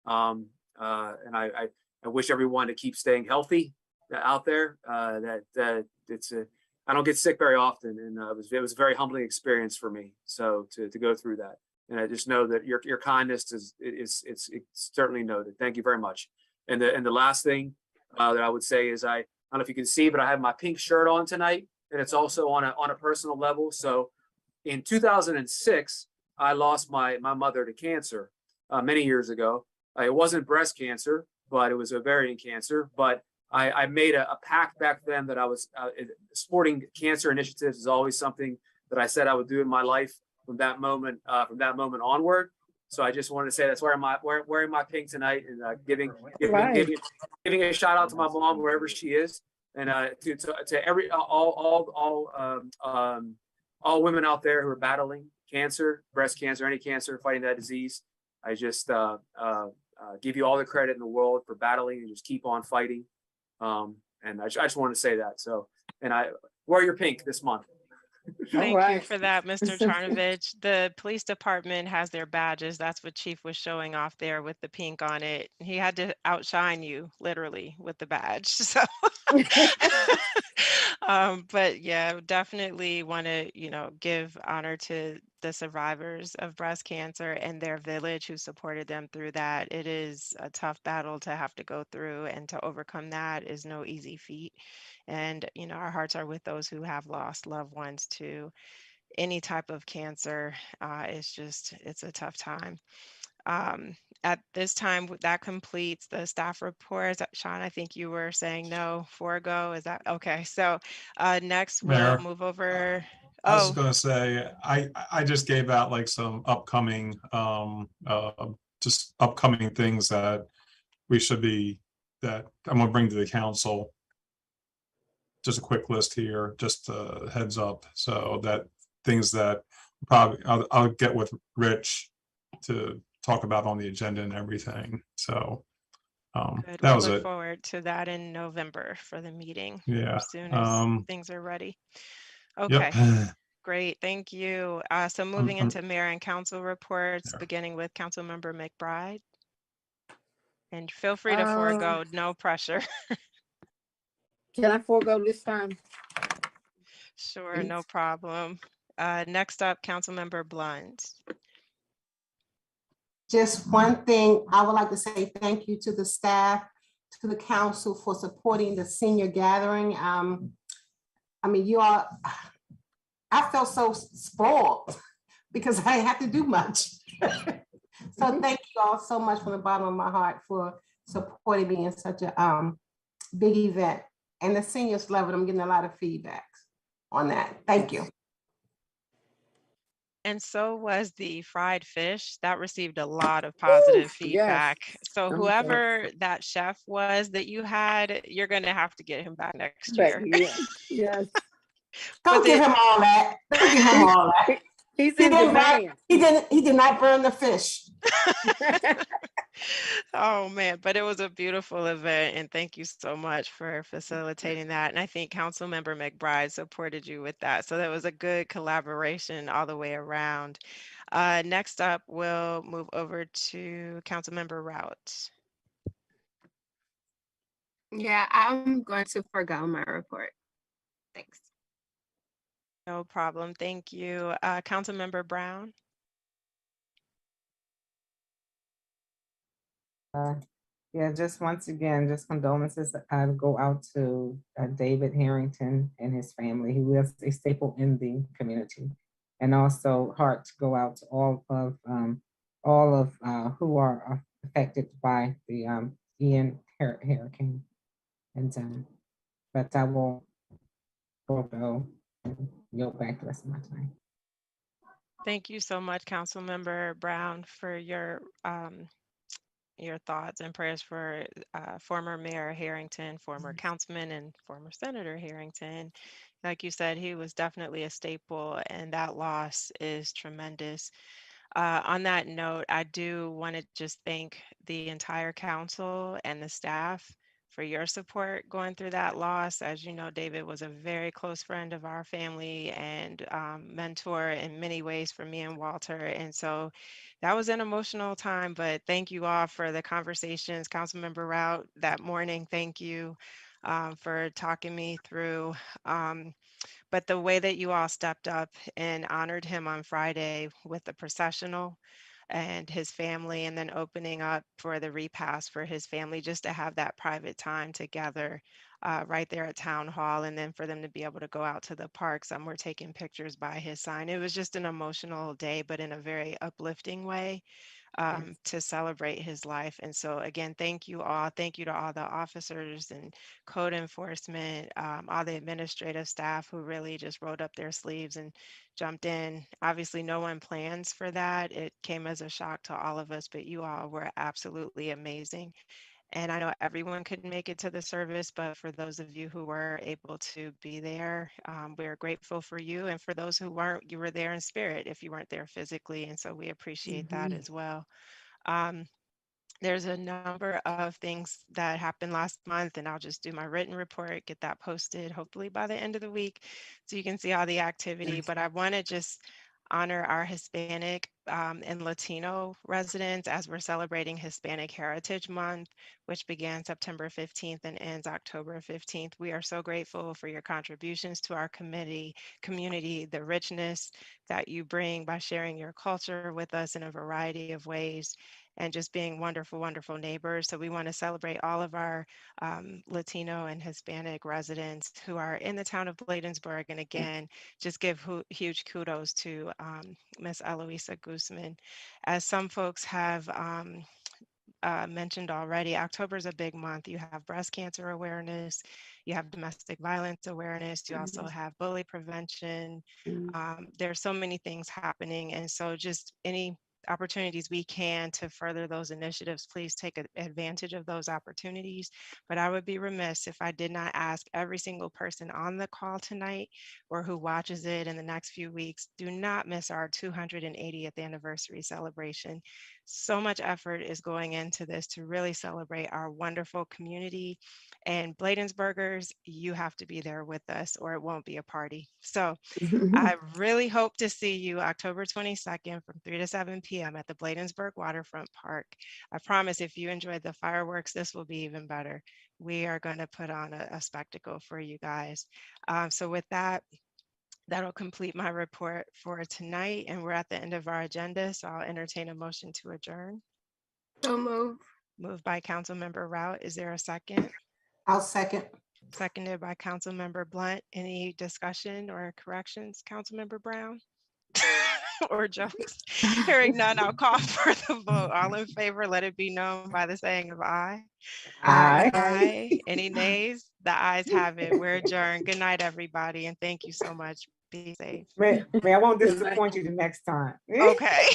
And I wish everyone to keep staying healthy out there. That I don't get sick very often, and it was a very humbling experience for me. So to go through that, and I just know that your kindness it's certainly noted. Thank you very much. And the last thing that I would say is I don't know if you can see, but I have my pink shirt on tonight, and it's also on a personal level. So in 2006, I lost my mother to cancer many years ago. It wasn't breast cancer, but it was ovarian cancer. But I made a pact back then that I was supporting cancer initiatives is always something that I said I would do in my life from that moment onward. So I just wanted to say that's wearing my pink tonight and giving a shout out to my mom wherever she is, and to every all women out there who are battling cancer, breast cancer, any cancer, fighting that disease. I just give you all the credit in the world for battling and just keep on fighting. And I just wanted to say that. So, and I wear your pink this month. Thank you for that, Mr. Charnovich. The police department has their badges. That's what Chief was showing off there with the pink on it. He had to outshine you literally with the badge. So, but yeah, definitely want to, give honor to the survivors of breast cancer and their village who supported them through that. It is a tough battle to have to go through, and to overcome that is no easy feat. And, our hearts are with those who have lost loved ones to any type of cancer. It's a tough time. At this time, that completes the staff reports. Sean, I think you were saying no, forego. Is that okay? So next we'll move over. I was going to say, I just gave out like some upcoming, just upcoming things that we should be, that I'm going to bring to the council. Just a quick list here, just a heads up. So that things that probably I'll get with Rich to talk about on the agenda and everything. So Good. that We'll was look it. forward to that in November for the meeting. Yeah. As soon as things are ready. Okay. Yep. Great. Thank you. So moving into mayor and council reports, beginning with Councilmember McBride. And feel free to forego, no pressure. Can I forego this time? Sure, no problem. Next up, Councilmember Blunt. Just one thing, I would like to say thank you to the staff, to the council for supporting the senior gathering. I mean, you all, I felt so spoiled because I didn't have to do much. So thank you all so much from the bottom of my heart for supporting me in such a big event. And the seniors love it. I'm getting a lot of feedback on that. Thank you. And so was the fried fish. That received a lot of positive feedback. Yes. So whoever that chef was that you had, you're going to have to get him back next year. Yes. Don't give him all that. Don't give him all that. He's in demand. He did not burn the fish. Oh man, but it was a beautiful event, and thank you so much for facilitating that. And I think Councilmember McBride supported you with that. So that was a good collaboration all the way around. Next up, we'll move over to Councilmember Rout. Yeah, I'm going to forgo my report. Thanks. No problem. Thank you. Councilmember Brown. Yeah, just once again, just condolences go out to David Harrington and his family. He was a staple in the community. And also hearts go out to all of who are affected by the Ian hurricane. And but I will go and yield back the rest of my time. Thank you so much, Councilmember Brown, for your thoughts and prayers for former Mayor Harrington, former councilman, and former Senator Harrington. Like you said, he was definitely a staple, and that loss is tremendous. On that note, I do want to just thank the entire council and the staff for your support going through that loss. As you know, David was a very close friend of our family and mentor in many ways for me and Walter. And so that was an emotional time, but thank you all for the conversations. Councilmember Rout that morning, thank you for talking me through. But the way that you all stepped up and honored him on Friday with the processional and his family, and then opening up for the repast for his family, just to have that private time together right there at Town Hall, and then for them to be able to go out to the park. Some were taking pictures by his sign. It was just an emotional day, but in a very uplifting way. To celebrate his life. And so again, thank you all. Thank you to all the officers and code enforcement, all the administrative staff who really just rolled up their sleeves and jumped in. Obviously, no one plans for that. It came as a shock to all of us, but you all were absolutely amazing. And I know everyone couldn't make it to the service, but for those of you who were able to be there, we're grateful for you. And for those who weren't, you were there in spirit if you weren't there physically. And so we appreciate that as well. There's a number of things that happened last month, and I'll just do my written report, get that posted hopefully by the end of the week so you can see all the activity. But I want to just honor our Hispanic and Latino residents as we're celebrating Hispanic Heritage Month, which began September 15th and ends October 15th. We are so grateful for your contributions to our community, the richness that you bring by sharing your culture with us in a variety of ways, and just being wonderful, wonderful neighbors. So we want to celebrate all of our Latino and Hispanic residents who are in the town of Bladensburg. And again, just give huge kudos to Miss Eloisa Guzman. As some folks have mentioned already, October is a big month. You have breast cancer awareness, you have domestic violence awareness, you also have bully prevention. There's so many things happening. And so just any opportunities we can to further those initiatives, please take advantage of those opportunities. But I would be remiss if I did not ask every single person on the call tonight or who watches it in the next few weeks, do not miss our 280th anniversary celebration. So much effort is going into this to really celebrate our wonderful community. And Bladensburgers, you have to be there with us or it won't be a party. So I really hope to see you October 22nd from 3 to 7 p.m. at the Bladensburg Waterfront Park. I promise if you enjoyed the fireworks, this will be even better. We are going to put on a spectacle for you guys. So with that, that'll complete my report for tonight, and we're at the end of our agenda, so I'll entertain a motion to adjourn. So move. Moved by Councilmember Rout. Is there a second? I'll second. Seconded by Councilmember Blunt. Any discussion or corrections, Councilmember Brown? Or jokes? Hearing none, I'll call for the vote. All in favor, let it be known by the saying of aye. Aye. Aye. Any nays? The ayes have it. We're adjourned. Good night, everybody, and thank you so much. Be safe. May I won't disappoint you the next time. Okay.